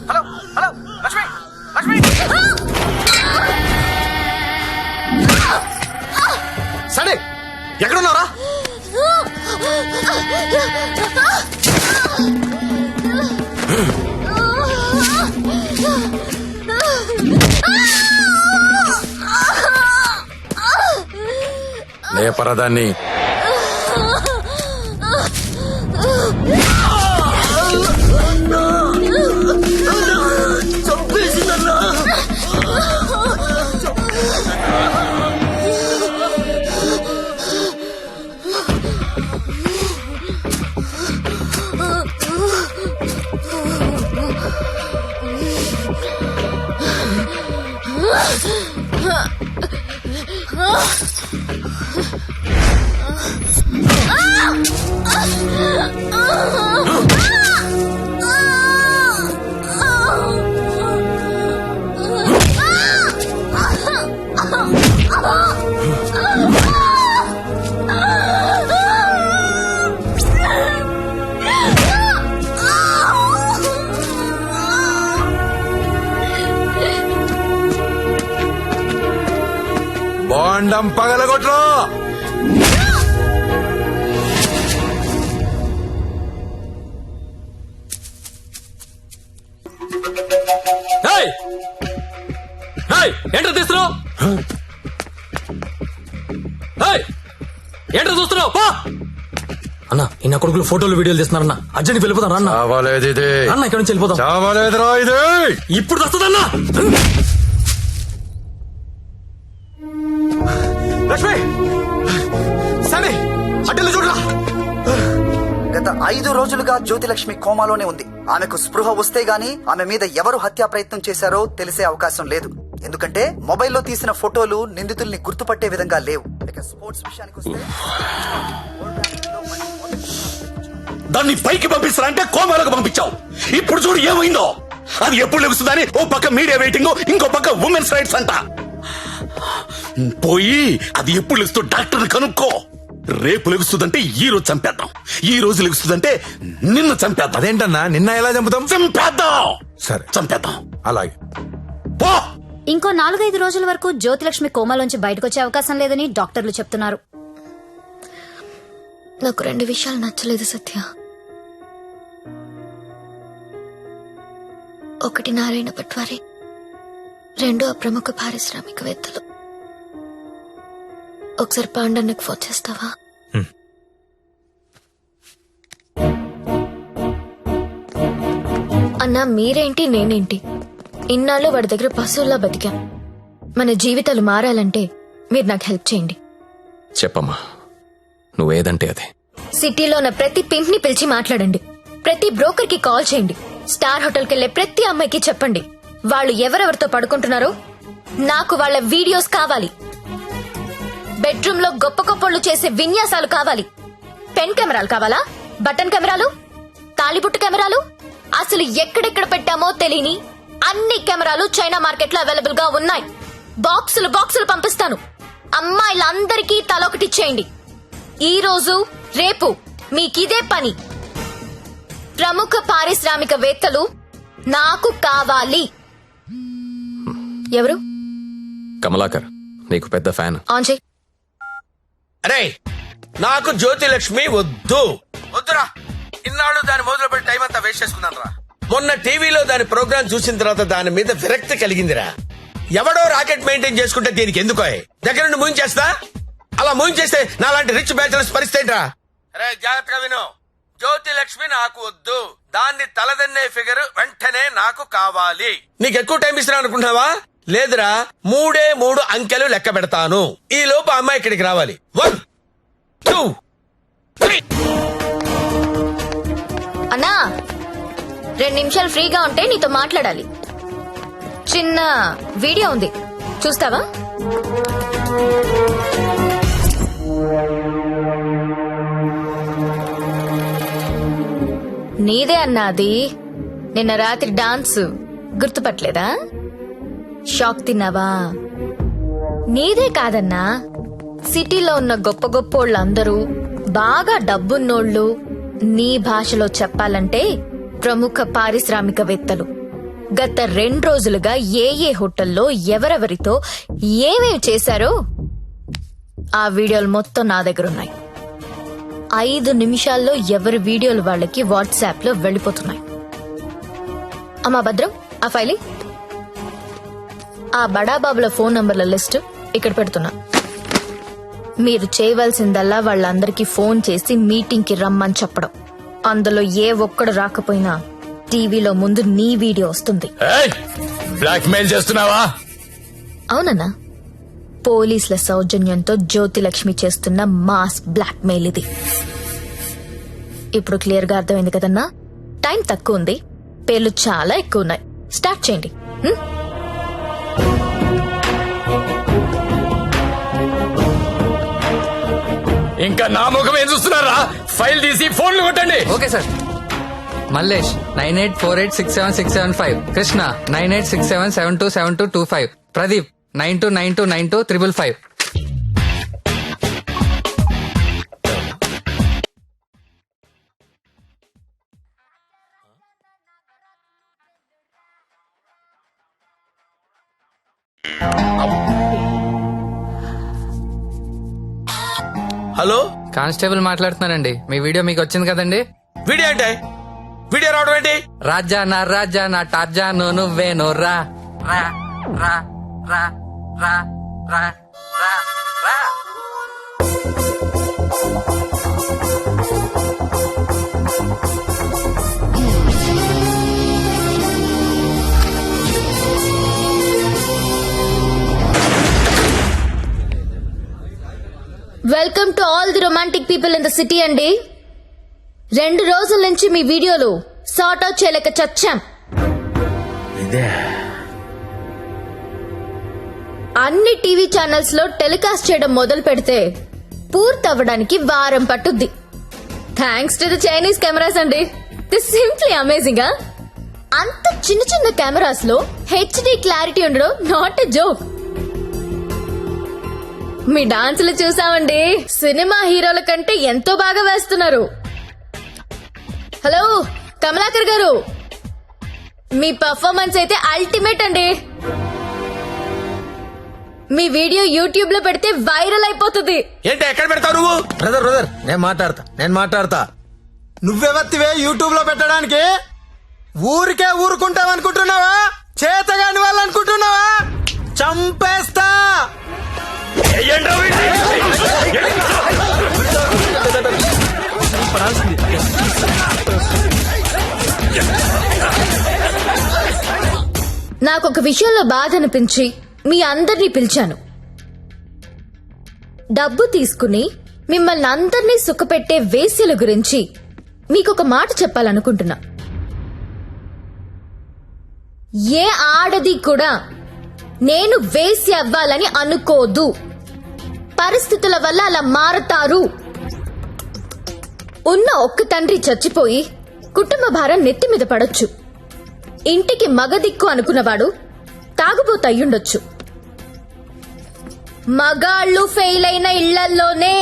Hello hello Lakshmi Lakshmi. సరే ఎక్కడున్నారా? లేపరదాన్ని. బాండం పగలగొట్రా. ఏంటో తీస్తున్నావు? ఏంటో చూస్తున్నావు? అన్న ఇన్న కొడుకులు ఫోటోలు వీడియోలు తీస్తున్నారన్న. అర్జెంట్ వెళ్ళిపోతాను అన్న. చావాలేదు ఇది. అన్న ఇక్కడ నుంచి వెళ్ళిపోతాం. చావాలేదురా ఇది. ఇప్పుడు వస్తుందన్నా. లక్ష్మి సరే అడ్డలు చూడరా. గత 5 రోజులుగా జ్యోతిలక్ష్మి కోమాలోనే ఉంది. ఆమెకు స్పృహ వస్తే గానీ ఆమె మీద ఎవరు హత్యా ప్రయత్నం చేశారో తెలిసే అవకాశం లేదు. ఎందుకంటే మొబైల్లో తీసిన ఫోటోలు నిందితుల్ని గుర్తుపట్టే విధంగా లేవు. ఇక స్పోర్ట్స్ విషయానికి వస్తే దాన్ని పైకి పంపిస్తారంటే కోమాలకు పంపించావు. ఇప్పుడు చూడు ఏమైందో. అది ఎప్పుడు లెగుస్తుందని ఓ పక్క మీడియా వెయిటింగ్, ఇంకో పక్క ఉమెన్స్ రైట్స్ అంట. పోయి అది ఎప్పుడు లెగుస్తూ డాక్టర్ని కనుక్కో. రేపు లెగుస్తుందంటే ఈ రోజు చంపేద్దాం, ఈ రోజు లెగుస్తుందంటే నిన్ను చంపేద్దాం. అదేంటన్నా నిన్న ఎలా చంపుతాం? చంపేద్దాం. సరే చంపేద్దాం. అలాగే. పో. ఇంకో 4-5 రోజుల వరకు జ్యోతిలక్ష్మి కోమాలోంచి బయటకొచ్చే అవకాశం లేదని డాక్టర్లు చెప్తున్నారు. నాకు 2 విషయాలు నచ్చలేదు సత్య. ఒకటి నారాయణ పట్వారి, 2 ప్రముఖ పారిశ్రామికవేత్తలు. ఒకసారి పాండన్నకు ఫోన్ చేస్తావా? అన్నా మీరేంటి నేనేంటి, ఇన్నాళ్ళు వాడి దగ్గర పశువుల్లా బతికాం. మన జీవితాలు మారాలంటే మీరు నాకు హెల్ప్ చేయండి. చెప్పమ్మా, నువ్వేదంటే అదే. సిటీలో ఉన్న ప్రతి పింక్ ని పిలిచి మాట్లాడండి. ప్రతి బ్రోకర్ కి కాల్ చేయండి. స్టార్ హోటల్ కెళ్లే ప్రతి అమ్మాయికి చెప్పండి వాళ్ళు ఎవరెవరితో పడుకుంటున్నారో నాకు వాళ్ళ వీడియోస్ కావాలి. బెడ్రూమ్ లో గొప్ప గొప్పళ్ళు చేసే విన్యాసాలు కావాలి. పెన్ కెమెరాలు కావాలా? బటన్ కెమెరాలు, తాళిబుట్టు కెమెరాలు, అసలు ఎక్కడెక్కడ పెట్టామో తెలియని అన్ని కెమెరాలు చైనా మార్కెట్ లో అవైలబుల్ గా ఉన్నాయి. బాక్సులు బాక్సులు పంపిస్తాను. అమ్మాయిలందరికీ తలొకటిచ్చేయండి. ఈ రోజు రేపు మీకిదే పని. ప్రముఖ పారిశ్రామికవేత్తలు నాకు కావాలి. ఎవరు? కమలాకర్, నీకు పెద్ద ఫ్యాన్. ఆన్ చేయి. అరే నాకు జ్యోతిలక్ష్మి వద్దు. వద్దురా, ఇన్నాళ్ళు దాని మొదలు పెట్టి టైం అంతా వేస్ట్ చేసుకున్నాను రా. మొన్న టీవీలో దాని ప్రోగ్రామ్ చూసిన తర్వాత దాని మీద విరక్తి కలిగిందిరా. ఎవడో రాకెట్ మెయింటైన్ చేసుకుంటే దీనికి ఎందుకో దగ్గర నుండి మూయించేస్తా. అలా మూయించేస్తే నాలాంటి రిచ్ బ్యాచులర్స్ పరిస్థితి రా. అరే జాగ్రత్తగా విను, జ్యోతిలక్ష్మి నాకు వద్దు. దాన్ని తలదన్నే ఫిగర్ వెంటనే నాకు కావాలి. నీకు ఎక్కువ టైం ఇస్తున్నా అనుకుంటున్నావా? లేదురా, 3 అంకెలు లెక్క పెడతాను. ఈ లోపు అమ్మాయి ఇక్కడికి రావాలి. 1 2 3. అన్నా, 2 నిమిషాలు ఫ్రీగా ఉంటే నీతో మాట్లాడాలి. చిన్న వీడియో ఉంది, చూస్తావా? నీదే అన్నాది. నిన్న రాత్రి డాన్స్ గుర్తుపట్టలేదా? షాక్ తిన్నావా? నీదే కాదన్నా, సిటీలో ఉన్న గొప్ప గొప్పోళ్ళందరూ బాగా డబ్బున్నోళ్ళు. నీ భాషలో చెప్పాలంటే ప్రముఖ పారిశ్రామికవేత్తలు గత 2 రోజులుగా ఏ హోటల్లో ఎవరెవరితో ఏమేమి చేశారో ఆ వీడియోలు మొత్తం నా దగ్గరున్నాయి. 5 నిమిషాల్లో ఎవరి వీడియోలు వాళ్ళకి వాట్సాప్ లో వెళ్లిపోతున్నాయి. అమ్మా భద్రం, ఆ ఫైలింగ్, ఆ బడాబాబుల ఫోన్ నంబర్ల లిస్టు ఇక్కడ పెడుతున్నా. మీరు చేయవలసిందల్లా వాళ్ళందరికీ ఫోన్ చేసి మీటింగ్ కి రమ్మని చెప్పడం. అందులో ఏ ఒక్కడు రాకపోయినా టీవీలో ముందు నీ వీడియో వస్తుంది. బ్లాక్ మెయిల్ చేస్తున్నావా? అవునన్నా, పోలీసుల సౌజన్యంతో జ్యోతిలక్ష్మి చేస్తున్న మాస్ బ్లాక్ మెయిల్ ఇది. ఇప్పుడు క్లియర్ గా అర్థమైంది కదన్నా? టైం తక్కువ ఉంది, పేర్లు చాలా ఎక్కువ ఉన్నాయి. స్టార్ట్ చేయండి. ఇంకా నా ముఖం ఏం చూస్తున్నారా? ఫైల్ తీసి ఫోన్లు కొట్టండి. Okay sir. Mallesh 9848676775. Krishna 9867727225. Pradeep 92929255. Hello, constable మాట్లాడుతున్నానండి. మీ వీడియో మీకు వచ్చింది కదండి? వీడియో అంటే వీడియో రావడం ఏంటి? రాజా నా టార్జా నువ్వే నోర్రా. రా రా రా రా రా రా రా. Welcome to all the romantic people in the city అండి. 2 రోజుల నుంచి మీ వీడియోలు సార్ట్ అవుట్ చేయలేక చచ్చాం. అన్ని టీవీ ఛానల్స్ లో టెలికాస్ట్ చేయడం మొదలు పెడితే పూర్తవ్వడానికి వారం పట్టుద్ది. Thanks to the Chinese cameras అండి. This simply amazing. అంత చిన్న చిన్న కెమెరాస్ లో హెచ్డి క్లారిటీ ఉండడం నాట్ ఎ జోక్. మీ డాన్సులు చూసామండి, సినిమా హీరోల కంటే ఎంతో బాగా వేస్తున్నారు. హలో కమలాకర్ గారు, మీ పర్ఫార్మెన్స్ అయితే అల్టిమేట్ అండి. మీ వీడియో యూట్యూబ్ లో పెడితే వైరల్ అయిపోతుంది. ఏంటి ఎక్కడ పెడతావు నువ్వు? బ్రదర్ నేను మాట్లాడతా. నువ్వెవత్తివే యూట్యూబ్ లో పెట్టడానికి? ఊరికే ఊరుకుంటావనుకుంటున్నావా? చేతగాని వాళ్ళు అనుకుంటున్నావా? చంపేస్తా. నాకొక విషయంలో బాధ అనిపించి మీ అందరినీ పిలిచాను. డబ్బు తీసుకుని మిమ్మల్ని అందరినీ సుఖపెట్టే వేశ్యల గురించి మీకొక మాట చెప్పాలనుకుంటున్నా. ఏ ఆడది కూడా నేను వేశ్య అవ్వాలని అనుకోదు. పరిస్థితుల వల్ల అలా మారతారు. ఉన్న ఒక్క తండ్రి చచ్చిపోయి కుటుంబ భారం నెత్తి మీద పడొచ్చు. ఇంటికి మగదిక్కు అనుకున్నవాడు తాగుబోతయ్యుండొచ్చు. మగాళ్ళు ఫెయిల్ అయిన ఇళ్లల్లోనే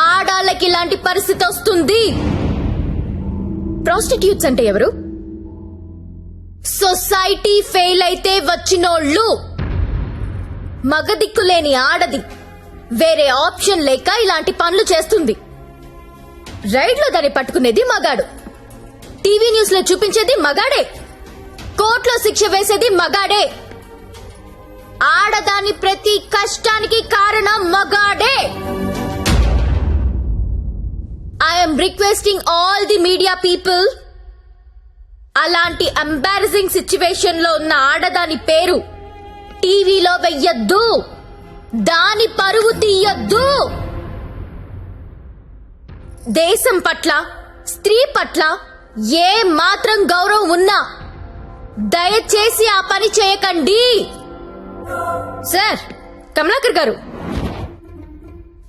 ఆడాళ్ళకి ఇలాంటి పరిస్థితి వస్తుంది. ప్రాస్టిట్యూట్స్ అంటే ఎవరు? సొసైటీ ఫెయిల్ అయితే వచ్చినోళ్ళు. మగ దిక్కులేని ఆడది వేరే ఆప్షన్ లేక ఇలాంటి పనులు చేస్తుంది. రైడ్ లో దాన్ని పట్టుకునేది మగాడు, టీవీ న్యూస్ లో చూపించేది మగాడే, కోర్టులో శిక్ష వేసేది మగాడే. ఆడదాని ప్రతి కష్టానికి కారణం మగాడే. I'm requesting all the media people, అలాంటి ఎంబారసింగ్ సిచ్యువేషన్ లో ఉన్న ఆడదాని పేరు టీవీలో వెయ్యొద్దు, దాని పరువు తీయొద్దు. దేశం పట్ల, స్త్రీ పట్ల ఏ మాత్రం గౌరవం ఉన్నా దయచేసి ఆ పని చేయకండి. సార్ కమలాకర్ గారు,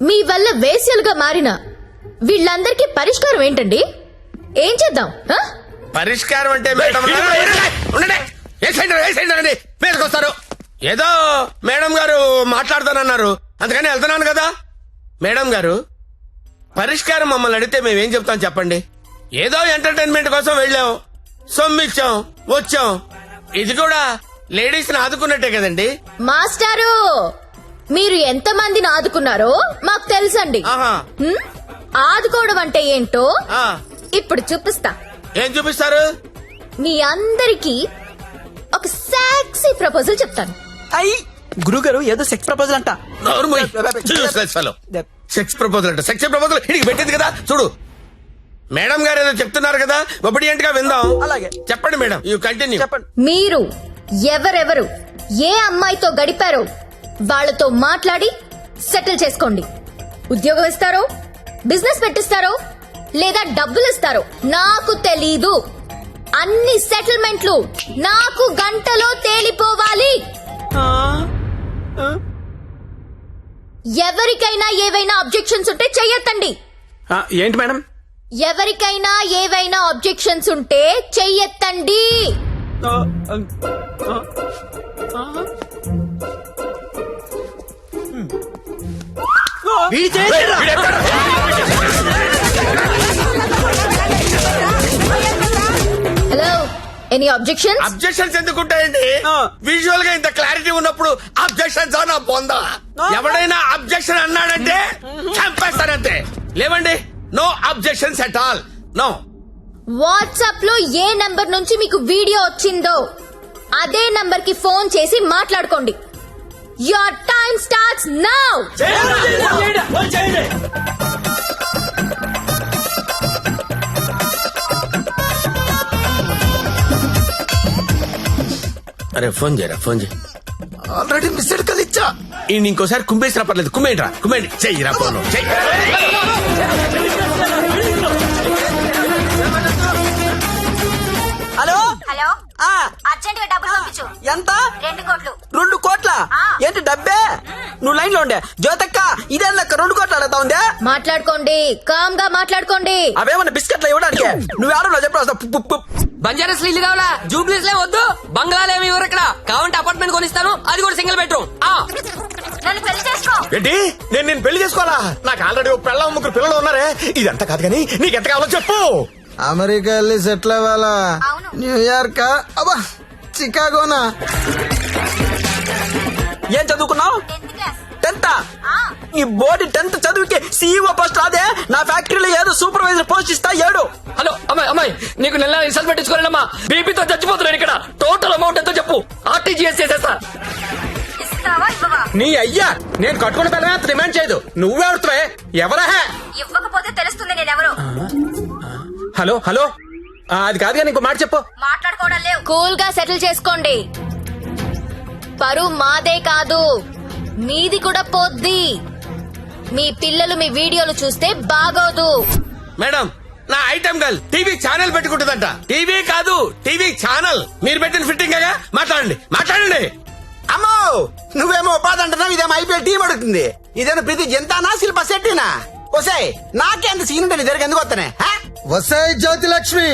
మీ వల్ల వేశ్యలుగా మారిన వీళ్ళందరికీ పరిష్కారం ఏంటండి? ఏం చేద్దాం? పరిష్కారం అంటే మేడం మీదకొస్తారు. ఏదో మేడం గారు మాట్లాడతానన్నారు, అందుకని వెళ్తున్నాను కదా. మేడం గారు, పరిష్కారం మమ్మల్ని అడిగితే మేమేం చెప్తాం చెప్పండి? ఏదో ఎంటర్టైన్మెంట్ కోసం వెళ్ళాం, సొమ్మిచ్చాం, వచ్చాం. ఇది కూడా లేడీస్ ని ఆదుకున్నట్టే కదండి. మాస్టారు, మీరు ఎంత మందిని ఆదుకున్నారో మాకు తెలుసండి. ఆదుకోవడం అంటే ఏంటో ఇప్పుడు చూపిస్తా. ఏం చూపిస్తారు? మీ అందరికీ ఒక సెక్సీ ప్రపోజల్ చెప్తాను. గురుగారు ఏదో సెక్స్ ప్రపోజల్ అంట. సెక్స్ ప్రపోజల్ అంట. సెక్స్ ప్రపోజల్ ఇడికి పెట్టింది కదా చూడు. మేడం గారు ఏదో చెప్తున్నారు కదా, ఒబిడియంట్ గా విందాం. అలాగే చెప్పండి మేడం, యూ కంటిన్యూ. మీరు ఎవరెవరు ఏ అమ్మాయితో గడిపారో వాళ్ళతో మాట్లాడి సెటిల్ చేసుకోండి. ఉద్యోగం ఇస్తారో, బిజినెస్ పెట్టిస్తారో, లేదా డబ్బులు ఇస్తారో నాకు తెలీదు. అన్ని సెటిల్మెంట్లు నాకు గంటలో తేలిపోవాలి. ఎవరికైనా ఏవైనా అబ్జెక్షన్స్ ఉంటే చెయ్యొద్దండి. ఏంటి మేడం? ఎవరికైనా ఏవైనా అబ్జెక్షన్స్ ఉంటే చెయ్యొద్దండి. Hello, any objections? అబ్జెక్షన్స్ ఎందుకుంటాయండి? విజువల్ గా ఇంత క్లారిటీ ఉన్నప్పుడు అబ్జెక్షన్స్ నా పొందా. ఎవడైనా అబ్జెక్షన్ అన్నాడంటే చంపేస్తారంతే. లేవండి, no objections at all, no. WhatsApp లో ఏ నంబర్ నుంచి మీకు వీడియో వచ్చిందో అదే నంబర్ కి ఫోన్ చేసి మాట్లాడుకోండి. Your time starts now. అరే ఫోన్ చేయరా, ఫోన్ చేయి. ఆల్రెడీ మిస్డ్ కాల్ ఇచ్చా. ఈ ఇంకోసారి కుమ్మేసినా పర్లేదు, కుమ్మేంట్రా, కుమ్మేండి. చెయ్యిరా ఫోన్, చెయ్యి. హలో హలో, అర్జెంట్ గా డబ్బులు పంపించు. ఎంత? 2 కోట్లు. 2 కోట్ల? ఏంటి డబ్బే? నువ్వు లైన్ లో ఉండే జ్యోతక్క, ఇదే లెక్క 2 కోట్లు అడుగుతా ఉందే. మాట్లాడుకోండి, కామ్ గా మాట్లాడుకోండి. అవేమన్నా బిస్కెట్లు ఇవ్వడానికి నువ్వు చెప్పు. బంజారాస్ ఇల్లు కావాలా? జూబ్లీస్ లే వద్దు, బంగ్లాలేమి ఎవరు ఇక్కడ కావాలంటే అపార్ట్మెంట్ కొనిస్తాను, అది కూడా సింగిల్ బెడ్రూమ్. నన్ను పెళ్లి చేసుకో. ఏంటి? నేను పెళ్లి చేసుకోవాలా? నాకు ఆల్రెడీ 3 పిల్లలు ఉన్నారే. ఇదంతా కాదు కానీ నీకెంత కావాలో చెప్పు. అమెరికా వెళ్ళి సెటిల్ అవ్వాలా? న్యూయార్క్, అబ్బా చికాగోనా? ఏం చదువుకున్నావు? 10th. ఈ బోర్డు 10th చదువుకి సీఈఓ పోస్ట్ రాదే? నా ఫ్యాక్టరీలో ఏదో సూపర్వైజర్ పోస్ట్ ఇస్తా. 7. హలో అమ్మాయి, అమ్మాయి నీకు నెల రిసల్ట్ పెట్టించుకోలేనమ్మా. బీపీతో చచ్చిపోతున్నాను ఇక్కడ. టోటల్ అమౌంట్ ఎంతో చెప్పు, ఆర్టీజీఎస్ చేసేస్తా. నీ అయ్యా, నేను కట్టుకున్న పిల్లమే అంత డిమాండ్ చేయదు. నువ్వెవరుతావే? ఎవరా? ఇవ్వకపోతే తెలుస్తుంది నేనెవరు. హలో హలో, అది కాదు కానీ ఇంకో మాట చెప్పు. మాట్లాడుకోవడం లేవు. కూల్ గా సెటిల్ చేసుకోండి. పరువు మాదే కాదు, మీది కూడా పోద్ది. మీ పిల్లలు మీ వీడియోలు చూస్తే బాగోదు. మేడం, నా ఐటమ్ గర్ల్ టీవీ ఛానల్ పెట్టుకుంటుందంట. టీవీ కాదు, టీవీ ఛానల్. మీరు పెట్టిన ఫిట్టింగ్ గా మాట్లాడండి, మాట్లాడండి. అమ్మో, నువ్వేమో ఉపాధి అంటున్నావు, ఇదేమో ఐపీఎల్ టీం అడుగుతుంది. ఇదేమో ప్రతి జంతానా శిల్ప శెట్టినా? వసే నాకేంత సీన్ ఉంటే నీ దగ్గర ఎందుకు వస్తానే? వసే జ్యోతి లక్ష్మి,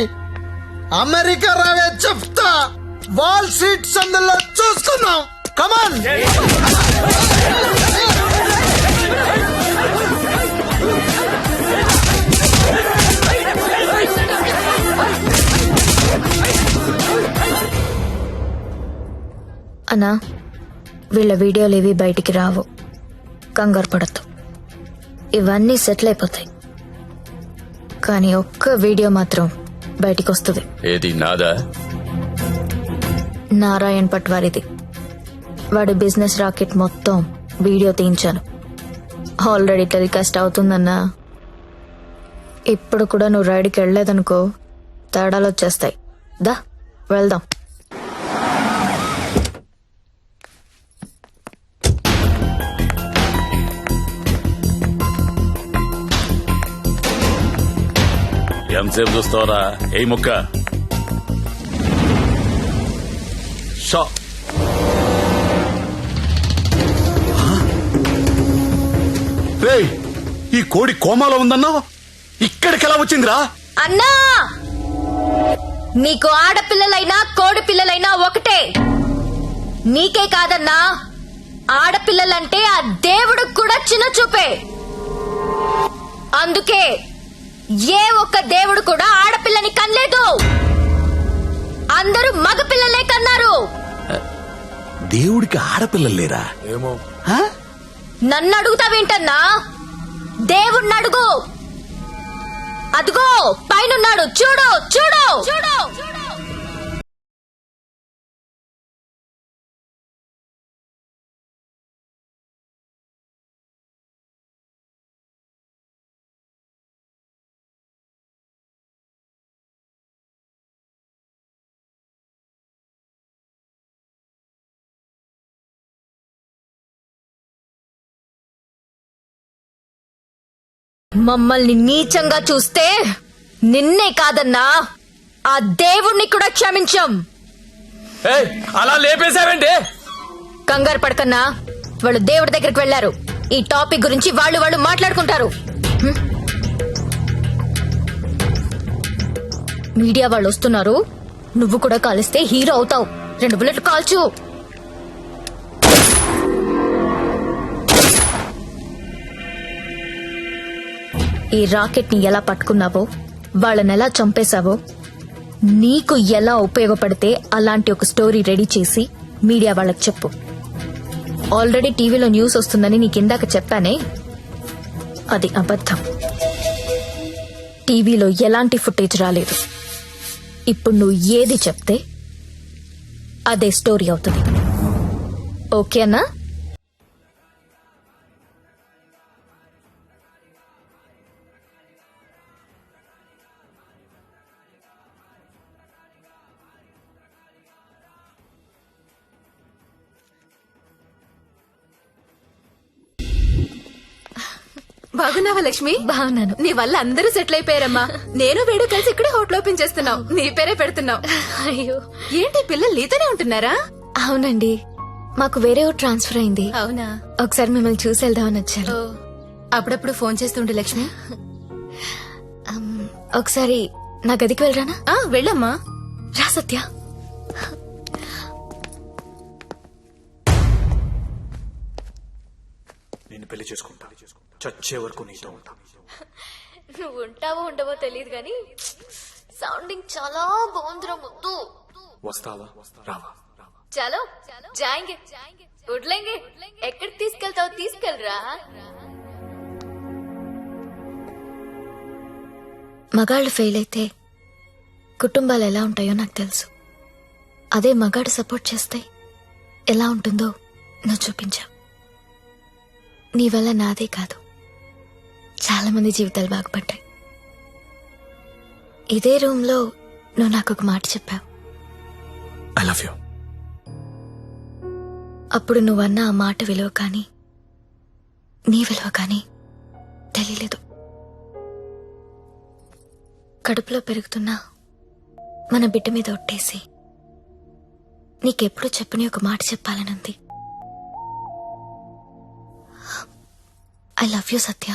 అమెరికా రావే చెప్తా. వాల్ స్ట్రీట్ సందులో చూసుకుందాం. కమాన్. అన్నా వీళ్ళ వీడియోలు ఏవి బయటికి రావు, కంగారు పడద్దు. ఇవన్నీ సెటిల్ అయిపోతాయి. కానీ ఒక్క వీడియో మాత్రం బయటికి వస్తుంది. ఏది నాదా? నారాయణ్ పట్వారిది. వాడి బిజినెస్ రాకెట్ మొత్తం వీడియో తీయించాను. ఆల్రెడీ టెలికాస్ట్ అవుతుందన్నా. ఇప్పుడు కూడా నువ్వు రైడ్కి వెళ్ళలేదనుకో తేడాలు వచ్చేస్తాయి. దా వెళ్దాం. ఎంతసేపు చూస్తావరా? ఏ ముక్క షా. రేయ్, ఈ కోడి కోమాలో ఉందన్నా ఇక్కడికి ఎలా వచ్చిందిరా? అన్నా నీకు ఆడపిల్లలైనా కోడి పిల్లలైనా ఒకటే. నీకే కాదన్నా, ఆడపిల్లలంటే ఆ దేవుడు కూడా చిన్న చూపే. అందుకే ఏ ఒక్క దేవుడు కూడా ఆడపిల్లని కనలేదు. అందరూ మగపిల్లలే కన్నారు. దేవుడికి ఆడపిల్లలు లేరా? ఏమో. నన్ను అడుగుతావేంటన్నా? దేవుణ్ణి అడుగు. అదిగో పైనున్నాడు, చూడు చూడు చూడు. మమ్మల్ని నీచంగా చూస్తే నిన్నే కాదన్నా ఆ దేవుణ్ణి కూడా క్షమించం. ఏయ్, అలా లేపేశావేంటి? కంగారు పడకన్నా, వాళ్ళు దేవుడి దగ్గరికి వెళ్లారు. ఈ టాపిక్ గురించి వాళ్ళు మాట్లాడుకుంటారు. మీడియా వాళ్ళు వస్తున్నారు. నువ్వు కూడా కాలిస్తే హీరో అవుతావు. 2 బుల్లెట్లు కాల్చు. ఈ రాకెట్ ని ఎలా పట్టుకున్నావో, వాళ్ళని ఎలా చంపేశావో, నీకు ఎలా ఉపయోగపడితే అలాంటి ఒక స్టోరీ రెడీ చేసి మీడియా వాళ్ళకి చెప్పు. ఆల్రెడీ టీవీలో న్యూస్ వస్తుందని నీకిందాక చెప్పానే, అది అబద్ధం. టీవీలో ఎలాంటి ఫుటేజ్ రాలేదు. ఇప్పుడు నువ్వు ఏది చెప్తే అదే స్టోరీ అవుతుంది. ఓకేనా? బాగున్నావా లక్ష్మి? బాగున్నాను. నీ వల్ల అందరూ సెటిల్ అయిపోయారమ్మా. నేను వేడు కలిసి ఇక్కడే హోటల్ ఓపెన్ చేస్తున్నావు. నీ పేరే పెడుతున్నావు. అయ్యో, ఏంటి పిల్లలు నీతోనే ఉంటున్నారా? అవునండి, మాకు వేరే ఊరు ట్రాన్స్ఫర్ అయింది. అవునా? ఒకసారి మిమ్మల్ని చూసి వెళ్దామని వచ్చాను. అప్పుడప్పుడు ఫోన్ చేస్తుండే లక్ష్మి. ఒకసారి నా గదికి వెళ్ళరానా? వెళ్ళమ్మా. రా సత్య. నేను పెళ్లి చేసుకుంటా. చచ్చే వరకు నీతో ఉంటా. నువ్వు ఉంటావో ఉండవో తెలియదు గాని సౌండింగ్ చాలా బాగుందిరా ముద్దు. వస్తావా? రావా? చలో జాయింగే ఉడ్లేంగే. ఎక్కడికి తీసుకెళ్తావు? తీసుకెళ్ళరా. మగాళ్ళు ఫెయిల్ అయితే కుటుంబాలు ఎలా ఉంటాయో నాకు తెలుసు. అదే మగాడు సపోర్ట్ చేస్తే ఎలా ఉంటుందో నువ్వు చూపించావు. నీ వల్ల నాదే కాదు, చాలా మంది జీవితాలు బాగుపడ్డాయి. ఇదే రూమ్ లో నువ్వు నాకు ఒక మాట చెప్పావు. I love you. అప్పుడు నువ్వన్న ఆ మాట విలువ కానీ నీ విలువ కానీ తెలియలేదు. కడుపులో పెరుగుతున్నా మన బిడ్డ మీద ఒట్టేసి నీకెప్పుడు చెప్పని ఒక మాట చెప్పాలనుంది. I love you Satya.